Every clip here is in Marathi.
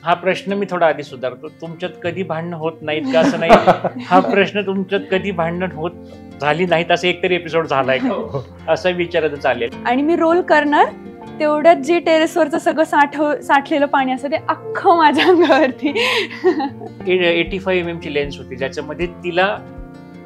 हा प्रश्न मी थोडा आधी सुधारतो. तुमच्यात कधी भांडणं होत नाहीत का असं नाही. हा प्रश्न तुमच्यात कधी भांडण होत झाली नाहीत असं एकतरी एपिसोड झालाय का असं विचारायचं चालेल. आणि मी रोल करणार तेवढ्यात जे टेरेसवरचं सगळं साठलेलं पाणी असं ते अख्खं माझ्या अंगावरती. 85 mm ची लेन्स होती ज्याच्यामध्ये तिला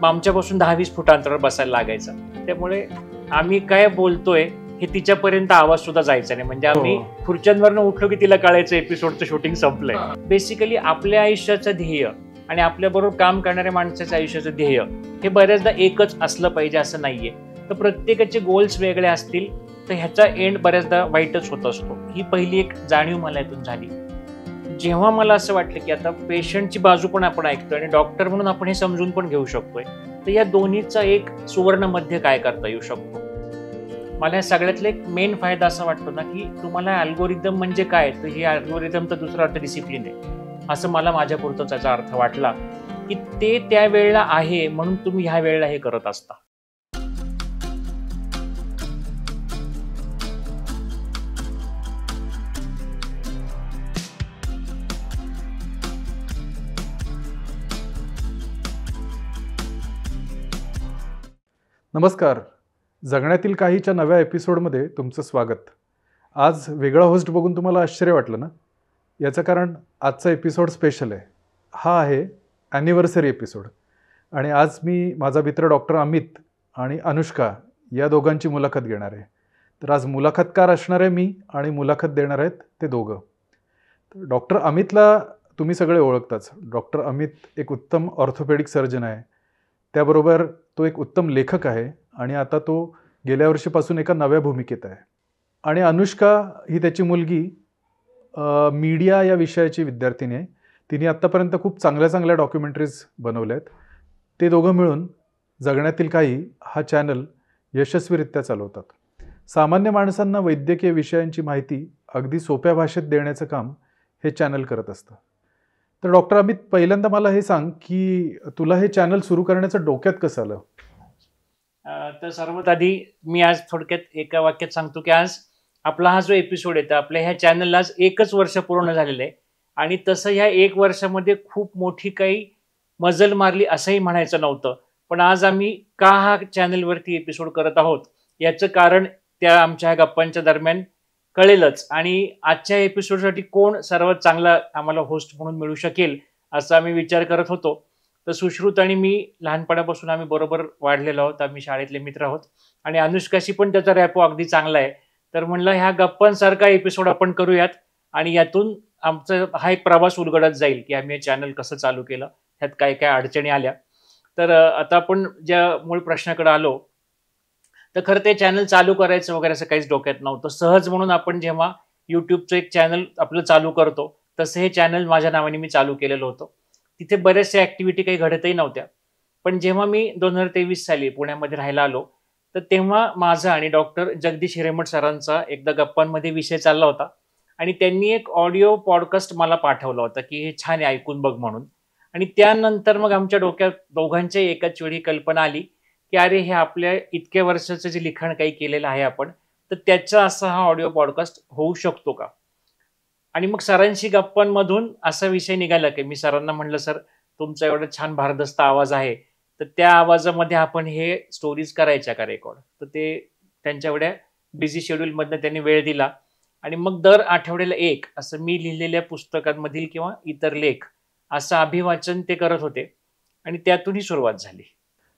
आमच्यापासून 10-20 फूट अंतरावर बसायला लागायचं. त्यामुळे आम्ही काय बोलतोय हे तिच्यापर्यंत आवाज सुद्धा जायचा नाही. म्हणजे आम्ही खुर्च्यांवरनं उठलो की तिला कळायचं एपिसोडचं शूटिंग संपलंय. बेसिकली आपल्या आयुष्याचं ध्येय आणि आपल्याबरोबर काम करणाऱ्या माणसाच्या आयुष्याचं ध्येय हे बऱ्याचदा एकच असलं पाहिजे असं नाहीये. तर प्रत्येकाचे गोल्स वेगळे असतील तर ह्याचा एंड बऱ्याचदा वाईटच होत असतो. ही पहिली एक जाणीव मला यातून झाली. जेव्हा मला असं वाटलं की आता पेशंटची बाजू पण आपण ऐकतोय आणि डॉक्टर म्हणून आपण हे समजून पण घेऊ शकतोय, तर या दोन्हीचा एक सुवर्ण मध्य काय करता येऊ शकतो. मला या सगळ्यातला एक मेन फायदा असा वाटतो ना की तुम्हाला अल्गोरिदम म्हणजे काय, तर हे अल्गोरिदम तर दुसरा अर्थ डिसिप्लिन आहे असं मला माझ्या पुरतं त्याचा अर्थ वाटला की ते त्या वेळेला आहे म्हणून तुम्ही ह्या वेळेला हे करत असता. नमस्कार. जगण्यातील काहीच्या नव्या एपिसोडमध्ये तुमचं स्वागत. आज वेगळा होस्ट बघून तुम्हाला आश्चर्य वाटलं ना? याचं कारण आजचा एपिसोड स्पेशल आहे. हा आहे ॲनिव्हर्सरी एपिसोड आणि आज मी माझा मित्र डॉक्टर अमित आणि अनुष्का या दोघांची मुलाखत घेणार आहे. तर आज मुलाखतकार असणार आहे मी आणि मुलाखत देणार आहेत ते दोघं. डॉक्टर अमितला तुम्ही सगळे ओळखताच. डॉक्टर अमित एक उत्तम ऑर्थोपेडिक सर्जन आहे. त्याबरोबर तो एक उत्तम लेखक आहे आणि आता तो गेल्या वर्षीपासून एका नव्या भूमिकेत आहे. आणि अनुष्का ही त्याची मुलगी मीडिया या विषयाची विद्यार्थिनी आहे. तिने आत्तापर्यंत खूप चांगल्या डॉक्युमेंटरीज बनवल्या आहेत. ते दोघं मिळून जगण्यातील काही हा चॅनल यशस्वीरित्या चालवतात. सामान्य माणसांना वैद्यकीय विषयांची माहिती अगदी सोप्या भाषेत देण्याचं काम हे चॅनल करत असतं. तर डॉक्टर अमित, पहिल्यांदा मला हे सांग की तुला हे चॅनल सुरू करण्याचं डोक्यात कसं आलं? तर सर्वात आधी मी आज थोडक्यात एका वाक्यात सांगतो की आज आपला हा जो एपिसोड येतो आपल्या ह्या चॅनलला आज 1 वर्ष पूर्ण झालेलं आहे. आणि तसं ह्या 1 वर्षामध्ये खूप मोठी काही मजल मारली असंही म्हणायचं नव्हतं. पण आज आम्ही का हा चॅनलवरती एपिसोड करत आहोत याचं कारण त्या आमच्या गप्पांच्या दरम्यान कळेलच. आणि आजच्या एपिसोडसाठी कोण सर्वात चांगला आम्हाला होस्ट म्हणून मिळू शकेल असा आम्ही विचार करत होतो. तर सुश्रुत आणि मी लहानपणापासून आम्ही बरोबर वाढलेलो आहोत. आम्ही शाळेतले मित्र आहोत आणि अनुष्काशी पण त्याचा रॅपो अगदी चांगला आहे. तर म्हणलं ह्या गप्पांसारखा एपिसोड आपण करूयात आणि यातून आमचा हा एक प्रवास उलगडत जाईल की आम्ही हे चॅनल कसं चालू केलं, ह्यात काय काय अडचणी आल्या. तर आता आपण ज्या मूळ प्रश्नाकडे आलो तर खरं ते चॅनल चालू करायचं वगैरे असं काहीच डोक्यात नव्हतं. सहज म्हणून आपण जेव्हा यूट्यूबचं एक चॅनल आपलं चालू करतो तसं हे चॅनल माझ्या नावाने मी चालू केलेलं होतं. तिथे बऱ्याचशा ॲक्टिव्हिटी काही घडतही नव्हत्या. पण जेव्हा मी 2023 साली पुण्यामध्ये राहायला आलो तर तेव्हा माझा आणि डॉक्टर जगदीश हिरेमठ सरांचा एकदा गप्पांमध्ये विषय चालला होता आणि त्यांनी एक ऑडिओ पॉडकास्ट मला पाठवला होता की हे छान आहे ऐकून बघ म्हणून. आणि त्यानंतर मग आमच्या डोक्यात दोघांच्या एकाच वेळी कल्पना आली की अरे हे आपल्या इतक्या वर्षाचं जे लिखाण काही केलेलं आहे आपण, तर त्याचा असा हा ऑडिओ पॉडकास्ट होऊ शकतो का. आणि मग सरांशी गप्पांमधून असा विषय निघाला की मी सरांना म्हणलं, सर तुमचा एवढा छान भारदस्त आवाज आहे तर त्या आवाजामध्ये आपण हे स्टोरीज करायच्या का रेकॉर्ड. तर ते त्यांच्या एवढ्या बिझी शेड्यूलमधनं त्यांनी वेळ दिला आणि मग दर आठवड्याला एक असं मी लिहिलेल्या पुस्तकांमधील किंवा इतर लेख असं अभिवाचन ते करत होते आणि त्यातूनही सुरुवात झाली.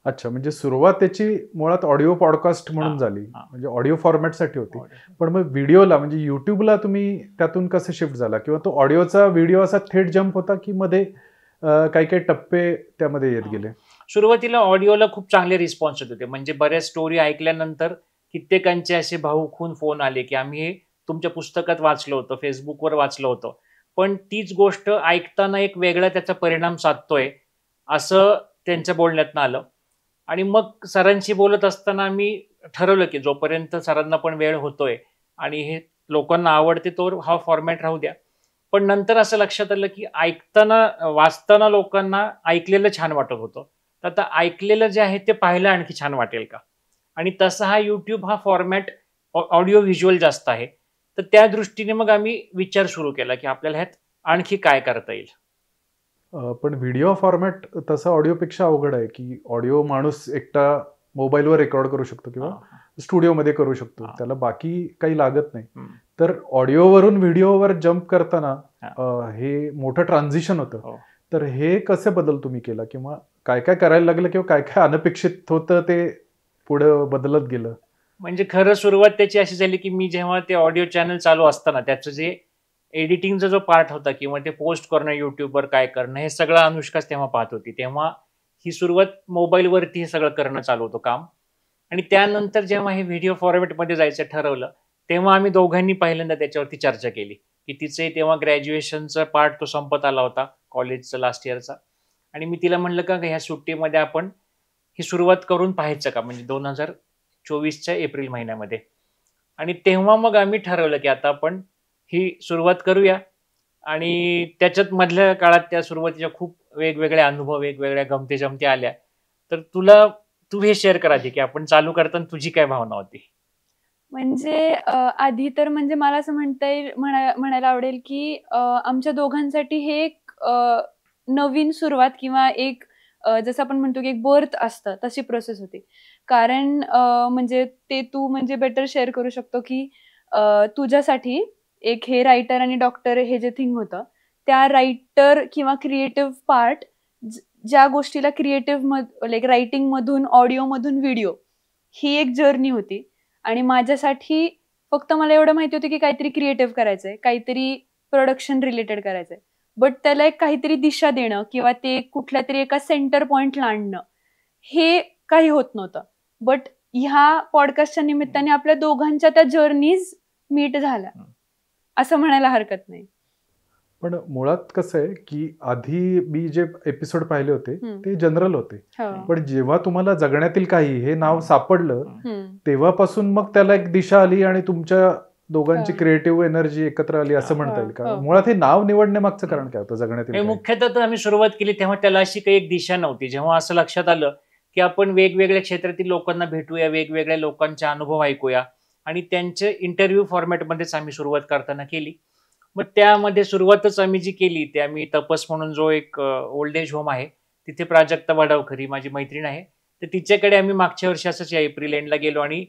अच्छा, म्हणजे सुरुवात त्याची मुळात ऑडिओ पॉडकास्ट म्हणून झाली, म्हणजे ऑडिओ फॉर्मॅटसाठी होती. पण मग व्हिडिओला म्हणजे युट्यूबला तुम्ही त्यातून कसं शिफ्ट झाला, किंवा तो ऑडिओचा व्हिडिओ असा थेट जम्प होता की मध्ये काही काही टप्पे त्यामध्ये येत गेले? सुरुवातीला ऑडिओला खूप चांगले रिस्पॉन्स येत होते. म्हणजे बऱ्याच स्टोरी ऐकल्यानंतर कित्येकांचे असे भाऊखून फोन आले की आम्ही हे तुमच्या पुस्तकात वाचलं होतं, फेसबुकवर वाचलं होतं, पण तीच गोष्ट ऐकताना एक वेगळा त्याचा परिणाम साधतोय असं त्यांच्या बोलण्यातनं आलं. आणि मग सरांशी बोलत असताना आम्ही ठरवलं की जोपर्यंत सरांना पण वेळ होतोय आणि हे लोकांना आवडते तो हा फॉर्मॅट राहू द्या. पण नंतर असं लक्षात आलं की ऐकताना वाचताना लोकांना ऐकलेलं छान वाटत होतं, तर आता ऐकलेलं जे आहे ते पाहायला आणखी छान वाटेल का. आणि तसा हा यूट्यूब हा फॉर्मॅट ऑडिओ व्हिज्युअल जास्त आहे. तर त्या दृष्टीने मग आम्ही विचार सुरू केला की आपल्याला ह्यात आणखी काय करता येईल. पण व्हिडिओ फॉर्मॅट तसं ऑडिओपेक्षा अवघड आहे, की ऑडिओ माणूस एकटा मोबाईलवर रेकॉर्ड करू शकतो किंवा स्टुडिओमध्ये करू शकतो, त्याला बाकी काही लागत नाही. तर ऑडिओवरून व्हिडिओवर जम्प करताना हे मोठं ट्रान्झिशन होतं. तर हे कसे बदल तुम्ही केला किंवा काय काय करायला लागलं किंवा काय काय अनपेक्षित होतं ते पुढे बदलत गेलं? म्हणजे खरं सुरुवात त्याची अशी झाली की मी जेव्हा ते ऑडिओ चॅनल चालू असताना त्याचं जे एडिटिंगचा जो पार्ट होता किंवा ते पोस्ट करणं युट्यूबवर काय करणं हे सगळं अनुष्काच तेव्हा पाहत होती. तेव्हा ही सुरुवात मोबाईलवरती हे सगळं करणं चालू होतं काम. आणि त्यानंतर जेव्हा हे व्हिडिओ फॉर्मॅटमध्ये जायचं ठरवलं तेव्हा आम्ही दोघांनी पहिल्यांदा त्याच्यावरती चर्चा केली की तिचे तेव्हा ग्रॅज्युएशनचा पार्ट तो संपत आला होता कॉलेजचा लास्ट इयरचा. आणि मी तिला म्हणलं का ह्या सुट्टीमध्ये आपण ही सुरुवात करून पाहायचं का, म्हणजे 2024च्या एप्रिल महिन्यामध्ये. आणि तेव्हा मग आम्ही ठरवलं की आता आपण ही सुरुवात करूया. आणि त्याच्यात मधल्या काळात त्या सुरुवातीच्या खूप वेगवेगळे अनुभव, वेगवेगळ्या गमती जमती आल्या. तर तू हे शेअर करा की आपण चालू करताना तुझी काय भावना होती? म्हणजे आधी तर म्हणजे मला असं म्हणायला आवडेल की आमच्या दोघांसाठी हे एक नवीन सुरुवात किंवा एक जसं आपण म्हणतो की एक बर्थ असतं तशी प्रोसेस होती. कारण म्हणजे ते तू म्हणजे बेटर शेअर करू शकतो की तुझ्यासाठी एक हे रायटर आणि डॉक्टर हे जे थिंग होतं त्या रायटर किंवा क्रिएटिव्ह पार्ट ज्या गोष्टीला क्रिएटिव्ह लाईक रायटिंग मधून ऑडिओ मधून व्हिडिओ ही एक जर्नी होती. आणि माझ्यासाठी फक्त मला एवढं माहिती होतं की काहीतरी क्रिएटिव्ह करायचंय, काहीतरी प्रोडक्शन रिलेटेड करायचंय, बट त्याला एक काहीतरी दिशा देणं किंवा ते कुठल्या तरी एका सेंटर पॉइंटला आणणं हे काही होत नव्हतं. बट ह्या पॉडकास्टच्या निमित्ताने आपल्या दोघांच्या त्या जर्नीज मीट झाल्या असं म्हणायला हरकत नाही. पण मुळात कसं आहे की आधी मी जे एपिसोड पाहिले होते ते जनरल होते, पण जेव्हा तुम्हाला जगण्यातील काही हे नाव सापडलं तेव्हापासून मग त्याला एक दिशा आली आणि तुमच्या दोघांची क्रिएटिव्ह एनर्जी एकत्र आली असं म्हणता येईल का? मुळात हे नाव निवडण्यामागचं कारण काय होतं जगण्यातील? मुख्यतः आम्ही सुरुवात केली तेव्हा त्याला अशी काही एक दिशा नव्हती. जेव्हा असं लक्षात आलं की आपण वेगवेगळ्या क्षेत्रातील लोकांना भेटूया, वेगवेगळ्या लोकांचे अनुभव ऐकूया आणि त्यांचे इंटरव्ह्यू फॉर्मॅटमध्येच आम्ही सुरुवात करताना केली. मग त्यामध्ये सुरुवातच आम्ही जी केली ते आम्ही तपस म्हणून जो एक ओल्ड एज होम आहे तिथे प्राजक्ता वडावखरी माझी मैत्रीण आहे, तर तिच्याकडे आम्ही मागच्या वर्षी असंच या एप्रिल एंडला गेलो आणि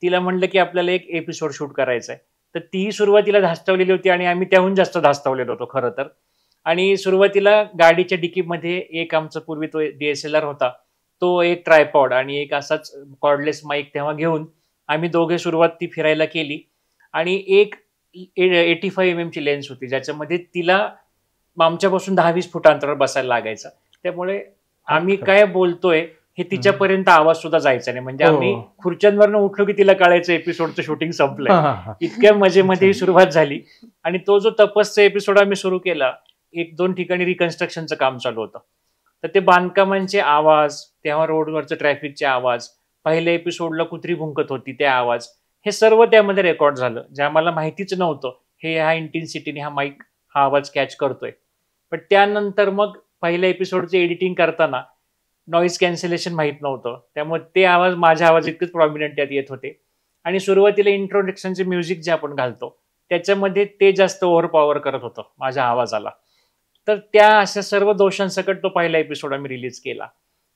तिला म्हणलं की आपल्याला एक एपिसोड शूट करायचा आहे. तर तीही सुरुवातीला धास्तावलेली होती आणि आम्ही त्याहून जास्त धास्तावलेलो होतो खरं तर. आणि सुरुवातीला गाडीच्या डिकीमध्ये एक आमचा पूर्वी तो DSLR होता, तो एक ट्रायपॉड आणि एक असाच कॉर्डलेस माईक तेव्हा घेऊन आम्ही दोघे सुरुवात ती फिरायला केली. आणि एक 85 mm ची लेन्स होती ज्याच्यामध्ये तिला आमच्यापासून 10-20 फूट अंतरावर बसायला लागायचं. त्यामुळे आम्ही काय बोलतोय हे तिच्यापर्यंत आवाज सुद्धा जायचा नाही. म्हणजे आम्ही खुर्च्यांवरनं उठलो की तिला कळायचं एपिसोडचं शूटिंग संपलंय. इतक्या मजेमध्ये ही सुरुवात झाली. आणि तो जो तपसचा एपिसोड आम्ही सुरू केला, 1-2 ठिकाणी रिकन्स्ट्रक्शनचं काम चालू होतं, तर ते बांधकामांचे आवाज, तेव्हा रोडवरचं ट्रॅफिकचे आवाज, पहिल्या एपिसोडला कुत्री भुंकत होती ते आवाज, हे सर्व त्यामध्ये रेकॉर्ड झालं. जे आम्हाला माहितीच नव्हतं हे ह्या इंटेन्सिटीने हा माईक हा आवाज कॅच करतोय. पण त्यानंतर मग पहिल्या एपिसोडचे एडिटिंग करताना नॉईज कॅन्सलेशन माहीत नव्हतं, त्यामुळे ते आवाज माझ्या आवाज इतकेच प्रॉमिनंट त्यात येत होते. आणि सुरुवातीला इंट्रोडक्शनचे म्युझिक जे आपण घालतो त्याच्यामध्ये ते जास्त ओव्हरपॉवर करत होतं माझ्या आवाजाला. तर त्या अशा सर्व दोषांसकट तो पहिला एपिसोड आम्ही रिलीज केला.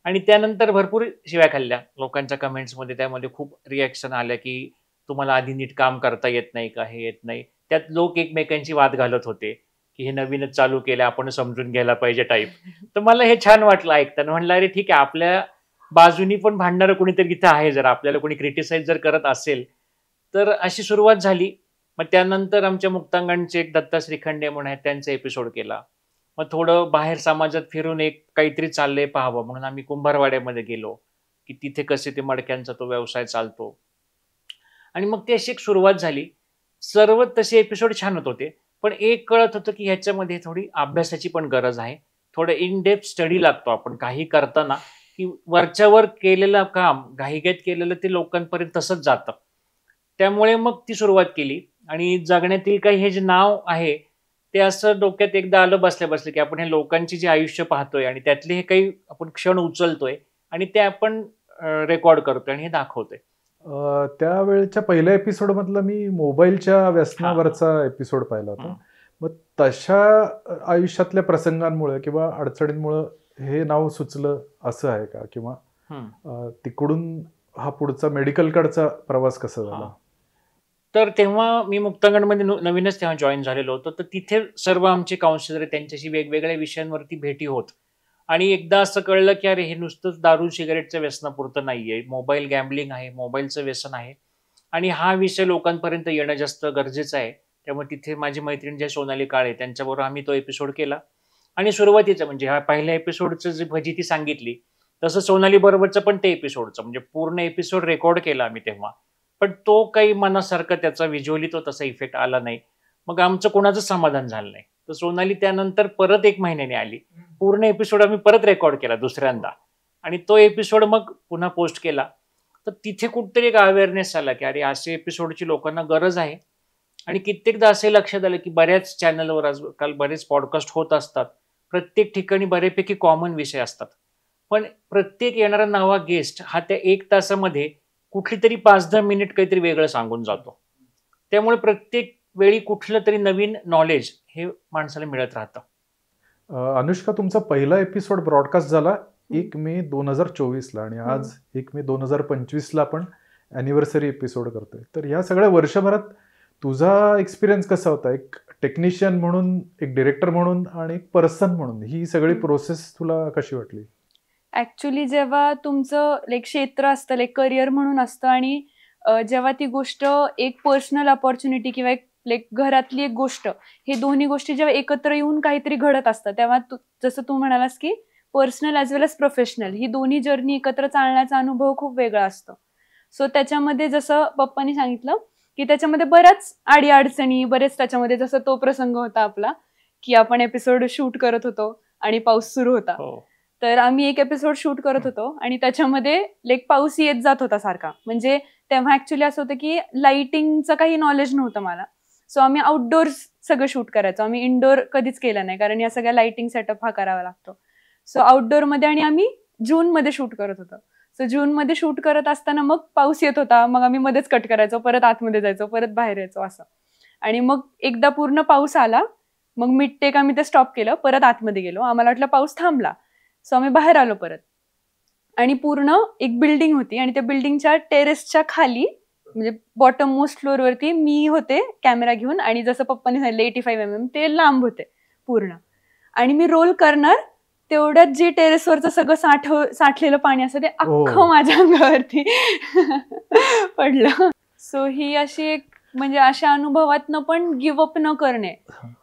आणि त्यानंतर भरपूर शिव्या खाल्ल्या लोकांच्या कमेंट्समध्ये. त्यामध्ये खूप रिॲक्शन आल्या की तुम्हाला आधी नीट काम करता येत नाही का, हे येत नाही. त्यात लोक एकमेकांची वाद घालत होते की हे नवीनच चालू केलं, आपण समजून घ्यायला पाहिजे टाईप. तर मला हे छान वाटलं ऐकताना. म्हणलं अरे ठीक आहे, आपल्या बाजूनी पण भांडणारं कोणीतरी इथं आहे. जर आपल्याला कोणी क्रिटिसाइज जर करत असेल तर अशी सुरुवात झाली. मग त्यानंतर आमच्या मुक्तांगणचे एक दत्ता श्रीखंडे म्हणून आहेत, त्यांचा एपिसोड केला. मग थोडं बाहेर समाजात फिरून एक काहीतरी चाललंय पाहावं म्हणून आम्ही कुंभारवाड्यामध्ये गेलो की तिथे कसे ते मडक्यांचा तो व्यवसाय चालतो. आणि मग ती अशी एक सुरुवात झाली. सर्व तसे एपिसोड छान होत होते, पण एक कळत होतं की ह्याच्यामध्ये थोडी अभ्यासाची पण गरज आहे. थोडं इन डेप्थ स्टडी लागतो. आपण काही करताना की वरच्यावर केलेलं काम घाईघाईत केलेलं ते लोकांपर्यंत तसंच जातं. त्यामुळे मग ती सुरुवात केली. आणि जगण्यातील काही हे जे नाव आहे ते असं डोक्यात एकदा आलं बसल्या बसल्या की आपण हे लोकांची जे आयुष्य पाहतोय आणि त्यातले हे काही आपण क्षण उचलतोय आणि ते आपण रेकॉर्ड करतोय आणि हे दाखवतोय. त्यावेळेच्या पहिल्या एपिसोड मधला मी मोबाईलच्या व्यसनावरचा एपिसोड पाहिला होता. मग तशा आयुष्यातल्या प्रसंगांमुळे किंवा अडचणींमुळे हे नाव सुचलं असं आहे का? किंवा तिकडून हा पुढचा मेडिकलकडचा प्रवास कसा झाला? तर तेव्हा मी मुक्तांगणमध्ये नवीनच तेव्हा जॉईन झालेलो होतो. तर तिथे सर्व आमचे काउन्सिलर त्यांच्याशी वेगवेगळ्या विषयांवरती भेटी होत. आणि एकदा असं कळलं की अरे हे नुसतंच दारू सिगारेटच्या व्यसनापुरतं नाहीये, मोबाईल गॅम्बलिंग आहे, मोबाईलचं व्यसन आहे आणि हा विषय लोकांपर्यंत येणं जास्त गरजेचं आहे. त्यामुळे तिथे माझी मैत्रीण जे सोनाली काळे त्यांच्याबरोबर आम्ही तो एपिसोड केला. आणि सुरुवातीचं म्हणजे हा पहिल्या एपिसोडचं जी फजिती सांगितली तसं सोनाली बरोबरचं पण ते एपिसोडचं म्हणजे पूर्ण एपिसोड रेकॉर्ड केला आम्ही तेव्हा. पण तो काही मनासारखं त्याचा व्हिज्युअली तो तसा इफेक्ट आला नाही. मग आमचं कोणाचं समाधान झालं नाही. तर सोनाली त्यानंतर परत 1 महिन्याने आली. पूर्ण एपिसोड आम्ही परत रेकॉर्ड केला दुसऱ्यांदा आणि तो एपिसोड मग पुन्हा पोस्ट केला. तर तिथे कुठेतरी एक अवेअरनेस आला की अरे असे एपिसोडची लोकांना गरज आहे. आणि कित्येकदा असे लक्षात आलं की बऱ्याच चॅनलवर आजकाल बरेच पॉडकास्ट होत असतात. प्रत्येक ठिकाणी बऱ्यापैकी कॉमन विषय असतात. पण प्रत्येक येणारा नवा गेस्ट हा त्या 1 तासामध्ये कुठली तरी 5-10 मिनिट काहीतरी वेगळं सांगून जातो. त्यामुळे प्रत्येक वेळी कुठलं तरी नवीन नॉलेज हे माणसाला मिळत राहतं. अनुष्का, तुमचा पहिला एपिसोड ब्रॉडकास्ट झाला 1 मे 2024ला आणि आज 1 मे 2025ला आपण ॲनिव्हर्सरी एपिसोड करतोय. तर ह्या सगळ्या वर्षभरात तुझा एक्सपिरियन्स कसा होता? एक टेक्निशियन म्हणून, एक डिरेक्टर म्हणून आणि एक पर्सन म्हणून ही सगळी प्रोसेस तुला कशी वाटली? ऍक्च्युली जेव्हा तुमचं क्षेत्र असतं, करिअर म्हणून असतं आणि जेव्हा ती गोष्ट एक पर्सनल अपॉर्च्युनिटी किंवा एक घरातली एक गोष्ट, हे दोन्ही गोष्टी जेव्हा एकत्र येऊन काहीतरी घडत असतं तेव्हा जसं तू म्हणालास की पर्सनल ॲज वेल एज प्रोफेशनल ही दोन्ही जर्नी एकत्र चालण्याचा अनुभव खूप वेगळा असतो. सो त्याच्यामध्ये जसं पप्पांनी सांगितलं की त्याच्यामध्ये बऱ्याच अडीअडचणी, बरेच त्याच्यामध्ये जसं तो प्रसंग होता आपला की आपण एपिसोड शूट करत होतो आणि पाऊस सुरू होता. तर आम्ही एक एपिसोड शूट करत होतो आणि त्याच्यामध्ये पाऊस येत जात होता सारखा. म्हणजे तेव्हा ऍक्च्युली असं होतं की लाइटिंगचं काही नॉलेज नव्हतं मला. सो आम्ही आउटडोअर्स सगळं शूट करायचो. आम्ही इनडोअर कधीच केलं नाही कारण या सगळ्या लाइटिंग सेटअप हा करावा लागतो. सो आउटडोअरमध्ये आणि आम्ही जूनमध्ये शूट करत होतो. सो जूनमध्ये शूट करत असताना मग पाऊस येत होता. मग आम्ही मध्येच कट करायचो, परत आतमध्ये जायचो, परत बाहेर यायचो असं. आणि मग एकदा पूर्ण पाऊस आला, मग मिड टेक आम्ही ते स्टॉप केलं, परत आतमध्ये गेलो. आम्हाला वाटलं पाऊस थांबला. सो आम्ही बाहेर आलो परत आणि पूर्ण एक बिल्डिंग होती आणि त्या बिल्डिंगच्या टेरेसच्या खाली म्हणजे बॉटम मोस्ट फ्लोअरवरती मी होते कॅमेरा घेऊन आणि जसं पप्पांनी सांगितलं 85 mm ते लांब होते पूर्ण. आणि मी रोल करणार तेवढ्यात जे टेरेसवरचं सगळं साठलेलं पाणी असं ते अख्खं माझ्या अंगावरती पडलं. सो ही अशी एक म्हणजे अशा अनुभवातनं पण गिव्हअप न करणे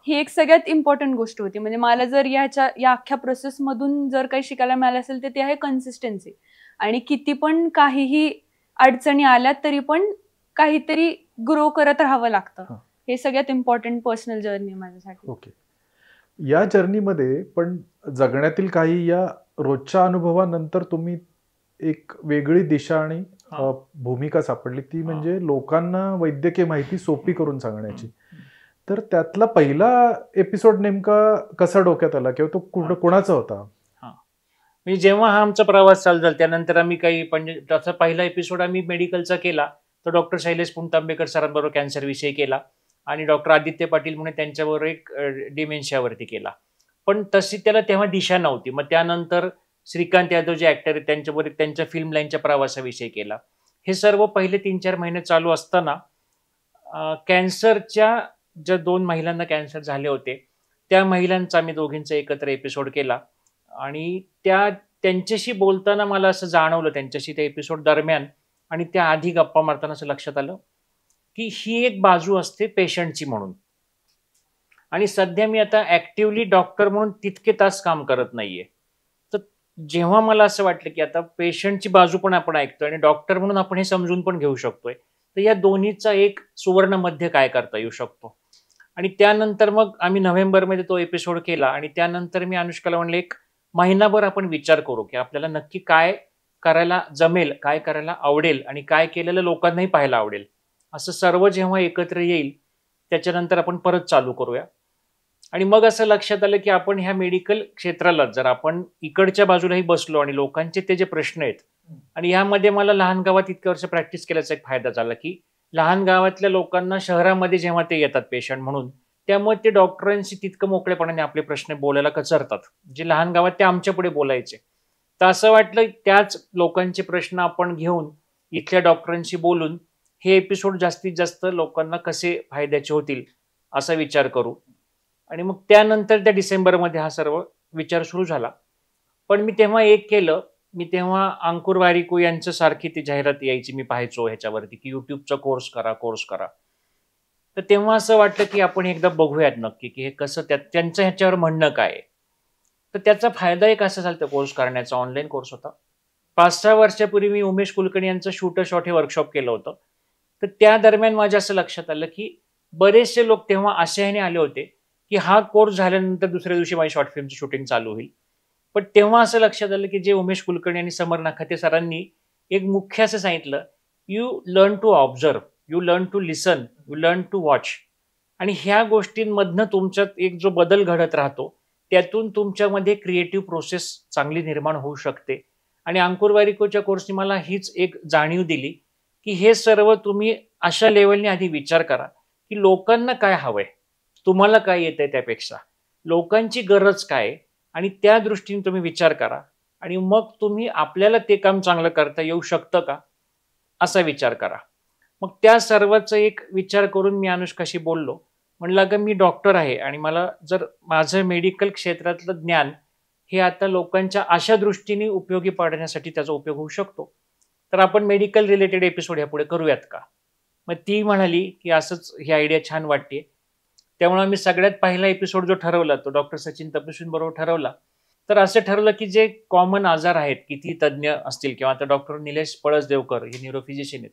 ही एक सगळ्यात इम्पॉर्टंट गोष्ट होती. म्हणजे मला जर या अख्ख्या प्रोसेसमधून जर काही शिकायला मिळालं असेल तर ते आहे कन्सिस्टन्सी. आणि किती पण काहीही अडचणी आल्या तरी पण काहीतरी ग्रो करत राहावं लागतं. हे सगळ्यात इम्पॉर्टंट पर्सनल जर्नी माझ्यासाठी. ओके. या जर्नीमध्ये पण जगण्यातील काही या रोजच्या अनुभवानंतर तुम्ही एक वेगळी दिशा आणि भूमिका सापडली, ती म्हणजे लोकांना वैद्यकीय माहिती सोपी करून सांगण्याची. तर त्यातला पहिला एपिसोड नेमका कसा डोक्यात आला किंवा तो कोणाचा होता? म्हणजे जेव्हा हा आमचा प्रवास चालू झाला त्यानंतर आम्ही काही म्हणजे त्याचा पहिला एपिसोड आम्ही मेडिकलचा केला. तर डॉक्टर शैलेश पुणतांबेकर सरांबरोबर कॅन्सर विषयी केला आणि डॉक्टर आदित्य पाटील म्हणून त्यांच्याबरोबर एक डिमेन्शियावरती केला. पण तशी त्याला तेव्हा दिशा नव्हती. मग त्यानंतर श्रीकांत यादव जे ऍक्टर आहेत त्यांच्याबरोबर त्यांच्या फिल्म लाईनच्या प्रवासाविषयी केला. हे सर्व पहिले 3-4 महिने चालू असताना कॅन्सरच्या ज्या 2 महिलांना कॅन्सर झाले होते त्या महिलांचा आम्ही दोघींचा एकत्र एपिसोड केला आणि त्यांच्याशी बोलताना मला असं जाणवलं त्यांच्याशी त्या एपिसोड दरम्यान आणि त्या आधी गप्पा मारताना असं लक्षात आलं की ही एक बाजू असते पेशंटची म्हणून. आणि सध्या मी आता ऍक्टिव्हली डॉक्टर म्हणून तितके तास काम करत नाहीये. तर जेव्हा मला असं वाटलं की आता पेशंटची बाजू पण आपण ऐकतोय आणि डॉक्टर म्हणून आपण हे समजून पण घेऊ शकतोय, तर या दोन्हीचा एक सुवर्ण मध्य काय करता येऊ शकतो. आणि त्यानंतर मग आम्ही नोव्हेंबरमध्ये तो एपिसोड केला आणि त्यानंतर मी अनुष्काला म्हणले एक महिनाभर आपण विचार करू की आपल्याला नक्की काय करायला जमेल, काय करायला आवडेल आणि काय केलेलं लोकांनाही पाहायला आवडेल. असं सर्व जेव्हा एकत्र येईल त्याच्यानंतर आपण परत चालू करूया. आणि मग असं लक्षात आलं की आपण ह्या मेडिकल क्षेत्राला जर आपण इकडच्या बाजूलाही बसलो आणि लोकांचे ते जे प्रश्न आहेत आणि यामध्ये मला लहान गावात इतक्या वर्ष प्रॅक्टिस केल्याचा एक फायदा झाला की लहान गावातल्या लोकांना शहरामध्ये जेव्हा ते येतात पेशंट म्हणून त्यामुळे ते डॉक्टरांशी तितकं मोकळेपणाने आपले प्रश्न बोलायला कचरतात. जे लहान गावात ते आमच्या पुढे बोलायचे. तर असं वाटलं त्याच लोकांचे प्रश्न आपण घेऊन इथल्या डॉक्टरांशी बोलून हे एपिसोड जास्तीत जास्त लोकांना कसे फायद्याचे होतील असा विचार करू. आणि मग त्यानंतर त्या डिसेंबरमध्ये हा सर्व विचार सुरू झाला. पण मी तेव्हा एक केलं, मी तेव्हा अंकुर वारिको यांच्या सारखी ती जाहिरात यायची, मी पाहायचो ह्याच्यावरती की युट्यूबचा कोर्स करा. तर तेव्हा असं वाटलं की आपण एकदा बघूयात नक्की की हे कसं, त्यांचं ह्याच्यावर म्हणणं काय आहे. तर त्याचा फायदा एक असा झाला, कोर्स करण्याचा ऑनलाईन कोर्स होता. 5-6 वर्षापूर्वी मी उमेश कुलकर्णी यांचं शूट अ शॉट हे वर्कशॉप केलं होतं. तर त्या दरम्यान माझ्या असं लक्षात आलं की बरेचसे लोक तेव्हा अशा ह्याने आले होते की हा कोर्स झाल्यानंतर दुसऱ्या दिवशी माझी शॉर्ट फिल्मचं शूटिंग चालू होईल. पण तेव्हा असं लक्षात आलं की जे उमेश कुलकर्णी आणि समर नखाते सरांनी एक मुख्य असं सांगितलं, you learn to observe, you learn to listen, you learn to watch. आणि ह्या गोष्टींमधनं तुमच्यात एक जो बदल घडत राहतो त्यातून तुमच्यामध्ये क्रिएटिव्ह प्रोसेस चांगली निर्माण होऊ शकते. आणि अंकुर वारिकोच्या कोर्सने मला हीच एक जाणीव दिली की हे सर्व तुम्ही अशा लेवलने आधी विचार करा की लोकांना काय हवंय, तुम्हाला काय येतंय त्यापेक्षा लोकांची गरज काय, आणि त्या दृष्टीने तुम्ही विचार करा आणि मग तुम्ही आपल्याला ते काम चांगलं करता येऊ शकतं का असा विचार करा. मग त्या सर्वाचा एक विचार करून मी अनुष्काशी बोललो. म्हणलं अगं मी डॉक्टर आहे आणि मला जर माझं मेडिकल क्षेत्रातलं ज्ञान हे आता लोकांच्या अशा दृष्टीने उपयोगी पाडण्यासाठी त्याचा उपयोग होऊ शकतो, तर आपण मेडिकल रिलेटेड एपिसोड यापुढे करूयात का. मग ती म्हणाली की असंच ही आयडिया छान वाटते. त्यामुळे मी सगळ्यात पहिला एपिसोड जो ठरवला तो डॉक्टर सचिन तपस्वींबरोबर ठरवला. तर असं ठरवलं की जे कॉमन आजार आहेत, किती तज्ज्ञ असतील किंवा आता डॉक्टर निलेश पळसदेवकर हे न्यूरोफिजिशियन आहेत,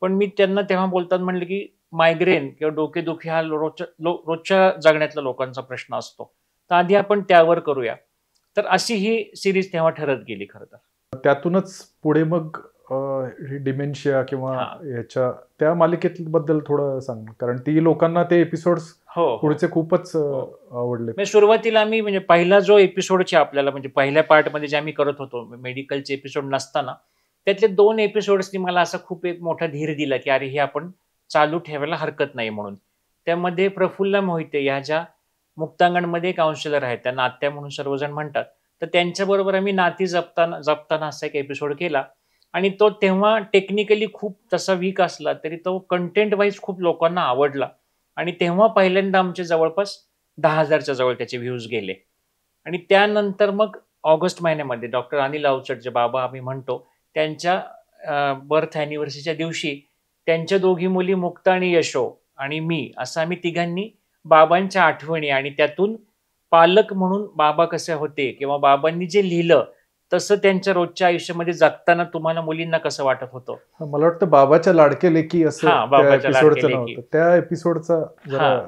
पण मी त्यांना तेव्हा बोलताना म्हणलं की मायग्रेन किंवा डोकेदुखी हा रोजच्या जगण्यातल्या लोकांचा प्रश्न असतो, तर आधी आपण त्यावर करूया. तर अशी ही सिरीज तेव्हा ठरत गेली. खरं तर त्यातूनच पुढे मग डिमेन्शिया किंवा ह्याच्या त्या मालिकेबद्दल थोडं सांग, कारण ती लोकांना ते एपिसोड्स पुढचे खूपच आवडले. सुरुवातीला आम्ही म्हणजे पहिला जो एपिसोडचे आपल्याला म्हणजे पहिल्या पार्टमध्ये जे आम्ही करत होतो मेडिकलचे एपिसोड नसताना, त्यातले 2 एपिसोड्सनी मला असा खूप एक मोठा धीर दिला की अरे हे आपण चालू ठेवायला हरकत नाही म्हणून. त्यामध्ये प्रफुल्ल मोहिते ह्या ज्या मुक्तांगणमध्ये काउन्सिलर आहेत, त्यांना आत्या म्हणून सर्वजण म्हणतात, तर त्यांच्याबरोबर आम्ही नाती जपताना असा एक एपिसोड केला. आणि तो तेव्हा टेक्निकली खूप तसा वीक असला तरी तो कंटेंट वाईज खूप लोकांना आवडला. आणि तेव्हा पहिल्यांदा आमचे जवळपास 10,000च्या जवळ त्याचे व्ह्यूज गेले. आणि त्यानंतर मग ऑगस्ट महिन्यामध्ये डॉक्टर अनिल अवचट जे बाबा आम्ही म्हणतो, त्यांच्या बर्थ अॅनिव्हर्सरीच्या दिवशी त्यांच्या दोघी मुली मुक्ता आणि यशो आणि मी असं आम्ही तिघांनी बाबांच्या आठवणी आणि त्यातून पालक म्हणून बाबा कसे होते किंवा बाबांनी जे लिहिलं तसं त्यांच्या रोजच्या आयुष्यामध्ये जगताना तुम्हाला मुलींना कसं वाटत होतं. मला वाटतं बाबाच्या लाडके लेकी असं त्या एपिसोडचा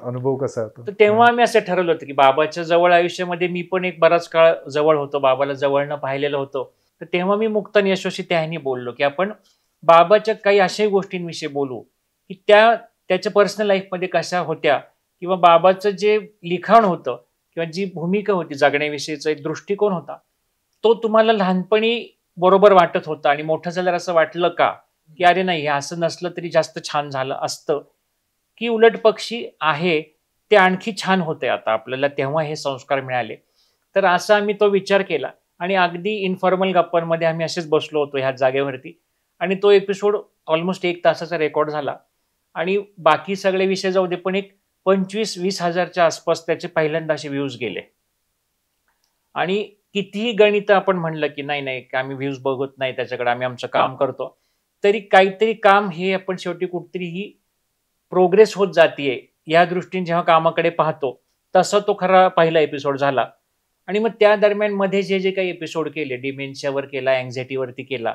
अनुभव कसा होता. तर तेव्हा आम्ही असं ठरवलं होतं की बाबाच्या जवळ आयुष्यामध्ये मी पण एक बराच काळ जवळ होतो, बाबाला जवळनं पाहिलेलं होतं. तर तेव्हा मी मुक्त आणि यशस्वी त्याने बोललो की आपण बाबाच्या काही अशाही गोष्टींविषयी बोलू की त्याच्या पर्सनल लाईफमध्ये कशा होत्या, किंवा बाबाचं जे लिखाण होतं किंवा जी भूमिका होती जगण्याविषयीचा एक दृष्टिकोन होता, तो तुम्हाला लहानपणी बरोबर वाटत होता आणि मोठं झाल्यावर असं वाटलं का की अरे नाही हे असं नसलं तरी जास्त छान झालं असतं, की उलट पक्षी आहे ते आणखी छान होते आता आपल्याला तेव्हा हे संस्कार मिळाले. तर असा आम्ही तो विचार केला आणि अगदी इन्फॉर्मल गप्पांमध्ये आम्ही असेच बसलो होतो ह्या जागेवरती आणि तो एपिसोड ऑलमोस्ट 1 तासाचा रेकॉर्ड झाला. आणि बाकी सगळे विषय जाऊ दे, पण एक 25-20 हजारच्या आसपास त्याचे पहिल्यांदा असे व्ह्यूज गेले. आणि कितीही गणित आपण म्हणलं की नाही आम्ही व्ह्यूज बघत नाही त्याच्याकडे, आम्ही आमचं काम करतो, तरी काहीतरी काम हे आपण शेवटी कुठतरी ही प्रोग्रेस होत जातीये या दृष्टीने जेव्हा कामाकडे पाहतो तसा तो खरा पहिला एपिसोड झाला. आणि मग त्या दरम्यान मध्ये जे काही एपिसोड केले, डिमेन्शियावर केला, अँझायटीवरती केला,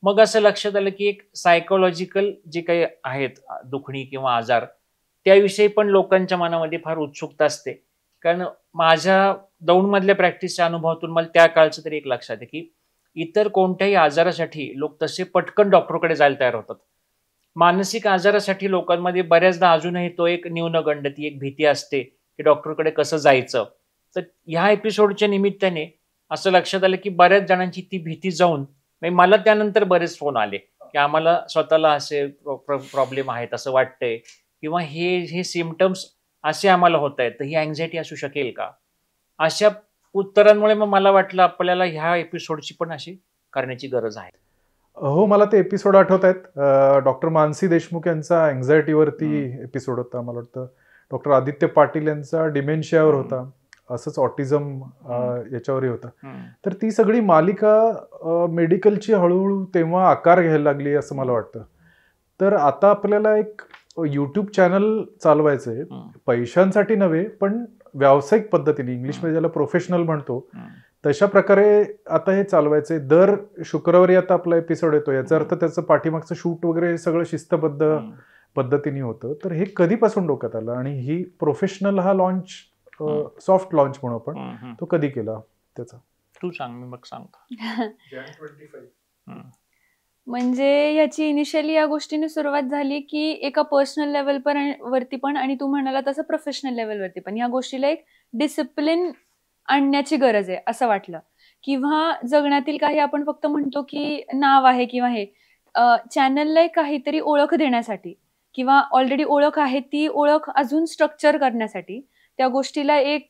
मग असं लक्षात आलं की एक सायकोलॉजिकल जे काही आहेत दुखणी किंवा आजार त्याविषयी पण लोकांच्या मनामध्ये फार उत्सुकता असते. कारण माझ्या दौंडमधल्या प्रॅक्टिसच्या अनुभवातून मला त्या काळचं तरी एक लक्षात आहे की इतर कोणत्याही आजारासाठी लोक तसे पटकन डॉक्टरकडे जायला तयार होतात. मानसिक आजारासाठी लोकांमध्ये बऱ्याचदा अजूनही तो एक न्यूनगंड, ती एक भीती असते की डॉक्टरकडे कसं जायचं. तर ह्या एपिसोडच्या निमित्ताने असं लक्षात आलं की बऱ्याच जणांची ती भीती जाऊन, मला त्यानंतर बरेच फोन आले की आम्हाला स्वतःला असे प्रॉब्लेम आहेत असं वाटतंय, किंवा हे सिम्पटम्स असे आम्हाला होत आहेत, तर ही अँझायटी असू शकेल का? अशा उत्तरांमुळे मग मला वाटलं आपल्याला ह्या एपिसोडची पण अशी करण्याची गरज आहे. हो, मला ते एपिसोड आठवत आहेत. डॉक्टर मानसी देशमुख यांचा अँझायटीवरती एपिसोड होता. मला वाटतं डॉक्टर आदित्य पाटील यांचा डिमेन्शियावर होता. असंच ऑटिझम याच्यावरही होता. तर ती सगळी मालिका मेडिकलची हळूहळू तेव्हा आकार घ्यायला लागली असं मला वाटतं. तर आता आपल्याला एक यूट्यूब चॅनल चालवायचंय, पैशांसाठी नव्हे पण व्यावसायिक पद्धतीने, इंग्लिशमध्ये ज्याला प्रोफेशनल म्हणतो तशा प्रकारे आता हे चालवायचंय. दर शुक्रवारी आता आपला एपिसोड येतो, याचा अर्थ त्याचं पाठीमागचं शूट वगैरे हे सगळं शिस्तबद्ध पद्धतीने होतं. तर हे कधीपासून डोक्यात आलं आणि ही प्रोफेशनल हा लॉन्च, सॉफ्ट लॉन्च म्हणू आपण, तो कधी केला त्याचा? तू सांग, मी मग सांगतो. म्हणजे ह्याची इनिशियली या गोष्टीने सुरुवात झाली की एका पर्सनल लेवल वरती पण आणि तू म्हणाला तसं प्रोफेशनल लेवलवरती पण या गोष्टीला एक डिसिप्लिन आणण्याची गरज आहे असं वाटलं. किंवा जगण्यातील काही आपण फक्त म्हणतो की नाव आहे किंवा हे चॅनलला काहीतरी ओळख देण्यासाठी किंवा ऑलरेडी ओळख आहे ती ओळख अजून स्ट्रक्चर करण्यासाठी त्या गोष्टीला एक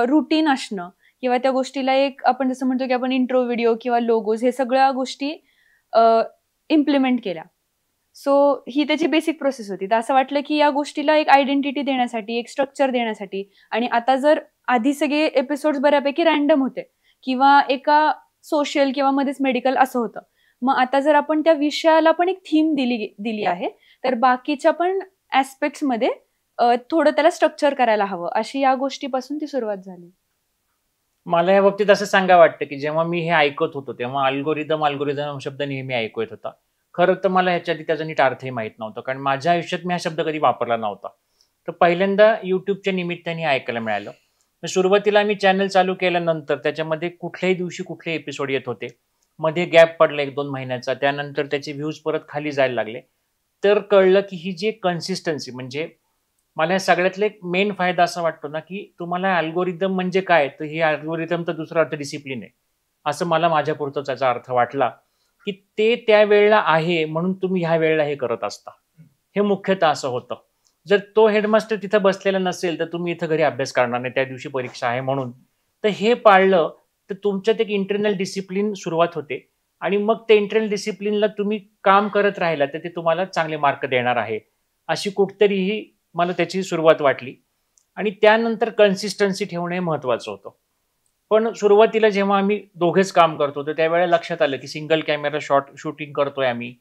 रुटीन असणं किंवा त्या गोष्टीला एक आपण जसं म्हणतो की आपण इंट्रो व्हिडिओ किंवा लोगोज हे सगळ्या गोष्टी इम्प्लिमेंट केल्या. सो ही त्याची बेसिक प्रोसेस होती. तर असं वाटलं की या गोष्टीला एक आयडेंटिटी देण्यासाठी, एक स्ट्रक्चर देण्यासाठी, आणि आता जर आधी सगळे एपिसोड्स बऱ्यापैकी रॅन्डम होते किंवा एका सोशल किंवा मध्येच मेडिकल असं होतं, मग आता जर आपण त्या विषयाला पण एक थीम दिली आहे तर बाकीच्या पण ऍस्पेक्ट्समध्ये थोडं त्याला स्ट्रक्चर करायला हवं, अशी या गोष्टीपासून ती सुरुवात झाली. मला या बाबतीत असं सांगा वाटतं की जेव्हा मी हे ऐकत होतो तेव्हा अल्गोरिदम शब्द नेहमी ऐकू येत होता. खरं तर मला ह्याच्या आधी त्याचा नीट अर्थही माहीत नव्हता, कारण माझ्या आयुष्यात मी हा शब्द कधी वापरला नव्हता. तर पहिल्यांदा युट्यूबच्या निमित्ताने ऐकायला मिळालं. सुरुवातीला मी चॅनल चालू केल्यानंतर त्याच्यामध्ये कुठल्याही दिवशी कुठले एपिसोड येत होते, मध्ये गॅप पडला 1-2 महिन्याचा, त्यानंतर त्याचे व्ह्यूज परत खाली जायला लागले. तर कळलं की ही जी कन्सिस्टन्सी, म्हणजे मला या सगळ्यातला एक मेन फायदा असा वाटतो ना की तुम्हाला अल्गोरिदम म्हणजे काय, तर ही अल्गोरिदम तर दुसरा अर्थ डिसिप्लिन आहे असं मला माझ्यापुरतं त्याचा अर्थ वाटला की ते त्या वेळेला आहे म्हणून तुम्ही ह्या वेळेला हे करत असता. हे मुख्यतः असं होतं. जर तो हेडमास्टर तिथं बसलेला नसेल तर तुम्ही इथं घरी अभ्यास करणार नाही, त्या दिवशी परीक्षा आहे म्हणून. तर हे पाळलं तर तुमच्यात एक इंटरनल डिसिप्लिन सुरुवात होते आणि मग त्या इंटरनल डिसिप्लिनला तुम्ही काम करत राहिला तर ते तुम्हाला चांगले मार्क देणार आहे, अशी कुठतरीही मला त्याची सुरुवात वाटली. आणि त्यानंतर कन्सिस्टन्सी ठेवणे महत्वाचं होतं. पण सुरुवातीला जेव्हा आम्ही दोघेच काम करतो तर त्यावेळेला लक्षात आलं की सिंगल कॅमेरा शूटिंग करतोय आम्ही,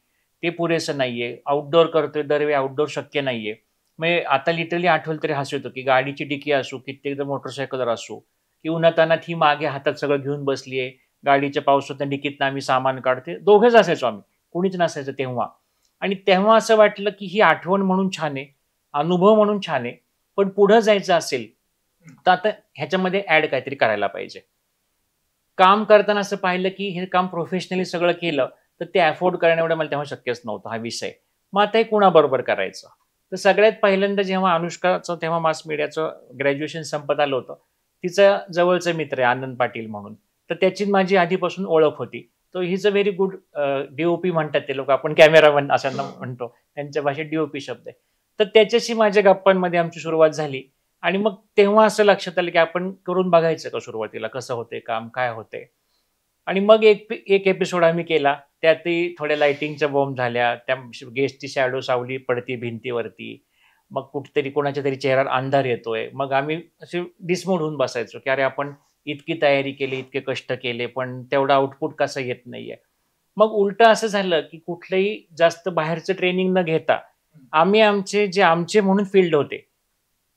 ते पुरेसं नाहीये. आउटडोअर करतोय, दरवेळी आउटडोअर शक्य नाहीये. म्हणजे आता लिटरली आठवलं तरी हसू येतो की गाडीची डिकी असू, कित्येकदा मोटरसायकलवर असू, की उन्हातानात ही मागे हातात सगळं घेऊन बसलीये, गाडीच्या पावसात डिकीतनं आम्ही सामान काढते, दोघेच असायचो आम्ही, कोणीच नसायचं तेव्हा. आणि तेव्हा असं वाटलं की ही आठवण म्हणून छान आहे, अनुभव म्हणून छान आहे, पण पुढे जायचं असेल तर आता ह्याच्यामध्ये ऍड काहीतरी करायला पाहिजे. काम करताना असं पाहिलं की हे काम प्रोफेशनली सगळं केलं तर ते अफोर्ड करणं एवढं मला तेव्हा शक्यच नव्हतं हा विषय. मग आता हे कुणाबरोबर करायचं? तर सगळ्यात पहिल्यांदा जेव्हा अनुष्काचं तेव्हा मास मीडियाचं ग्रॅज्युएशन संपत आलं होतं, तिचा जवळचा मित्र आहे आनंद पाटील म्हणून, तर त्याची माझी आधीपासून ओळख होती. तो his a very good DOP म्हणतात ते लोक, आपण कॅमेरामन असं म्हणतो, त्यांच्या भाषेत डीओपी शब्द आहे. तर त्याच्याशी माझ्या गप्पांमध्ये आमची सुरुवात झाली आणि मग तेव्हा असं लक्षात आलं की आपण करून बघायचं का सुरुवातीला, कसं होते काम, काय होते. आणि मग एक एपिसोड आम्ही केला, त्यातही थोड्या लाइटिंगच्या बॉम्ब झाल्या, त्या गेस्टची शॅडो सावली पडती भिंतीवरती, मग कुठेतरी कोणाच्या तरी चेहऱ्यावर अंधार येतोय, मग आम्ही असे डिसमोड होऊन बसायचो की अरे आपण इतकी तयारी केली, इतके कष्ट केले, पण तेवढं आउटपुट कसं येत नाहीये. मग उलट असं झालं की कुठलंही जास्त बाहेरचं ट्रेनिंग न घेता आम्ही आमचे म्हणून फील्ड होते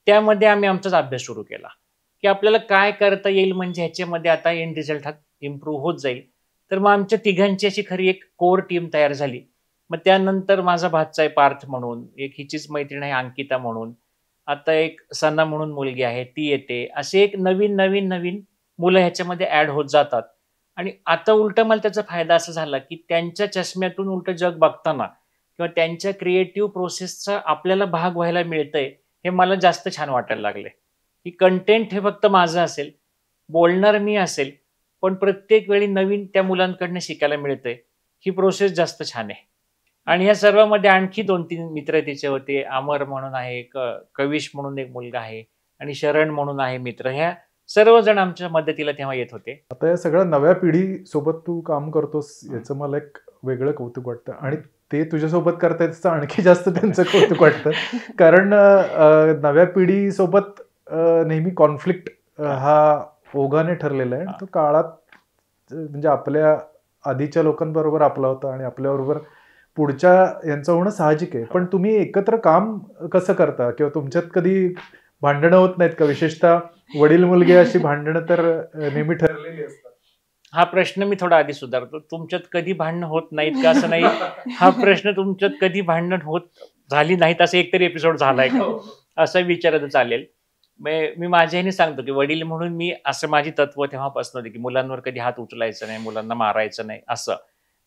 त्यामध्ये आम्ही आमचाच अभ्यास सुरू केला की आपल्याला काय करता येईल, म्हणजे ह्याच्यामध्ये आता एंड रिझल्ट हा इम्प्रूव्ह होत जाईल. तर मग आमच्या तिघांची अशी खरी एक कोर टीम तयार झाली. मग त्यानंतर माझा भाचा आहे पार्थ म्हणून, एक हिचीच मैत्रीण आहे अंकिता म्हणून, आता एक सना म्हणून मुलगी आहे ती येते, असे एक नवीन मुलं ह्याच्यामध्ये ऍड होत जातात. आणि आता उलट मला त्याचा फायदा असा झाला की त्यांच्या चष्म्यातून उलट जग बघताना किंवा त्यांच्या क्रिएटिव्ह प्रोसेसचा आपल्याला भाग व्हायला मिळतंय, हे मला जास्त छान वाटायला लागले. की कंटेंट हे फक्त माझं असेल, बोलणार मी असेल, पण प्रत्येक वेळी नवीन त्या मुलांकडनं शिकायला मिळतंय, ही प्रोसेस जास्त छान आहे. आणि ह्या सर्वांमध्ये आणखी 2-3 मित्र तिचे होते. अमर म्हणून आहे, कविश म्हणून एक मुलगा आहे आणि शरण म्हणून आहे मित्र. ह्या सर्वजण आमच्या मदतीला तेव्हा येत होते. आता या सगळ्या नव्या पिढी सोबत तू काम करतोस याचं मला एक वेगळं कौतुक वाटतं आणि ते तुझ्यासोबत करतायत त्याचं आणखी जास्त त्यांचं कौतुक वाटतं. कारण नव्या पिढीसोबत नेहमी कॉन्फ्लिक्ट हा ओघाने ठरलेला आहे. तो काळात म्हणजे आपल्या आधीच्या लोकांबरोबर आपला होता आणि आपल्याबरोबर पुढच्या यांचं होणं साहजिक आहे. पण तुम्ही एकत्र काम कसं करता किंवा तुमच्यात कधी भांडणं होत नाहीत का? विशेषतः वडील मुलगे अशी भांडणं तर नेहमी ठरलेली असतात. हा प्रश्न मी थोडा आधी सुधारतो. तुमच्यात कधी भांडणं होत नाहीत का असं नाही. हा प्रश्न तुमच्यात कधी भांडण झाली नाहीत असं एकतरी एपिसोड झालाय का असं विचारायचं चालेल. मी माझ्या ह्याने सांगतो की वडील म्हणून मी असं माझी तत्व तेव्हापासून होती की मुलांवर कधी हात उचलायचं नाही, मुलांना मारायचं नाही असं.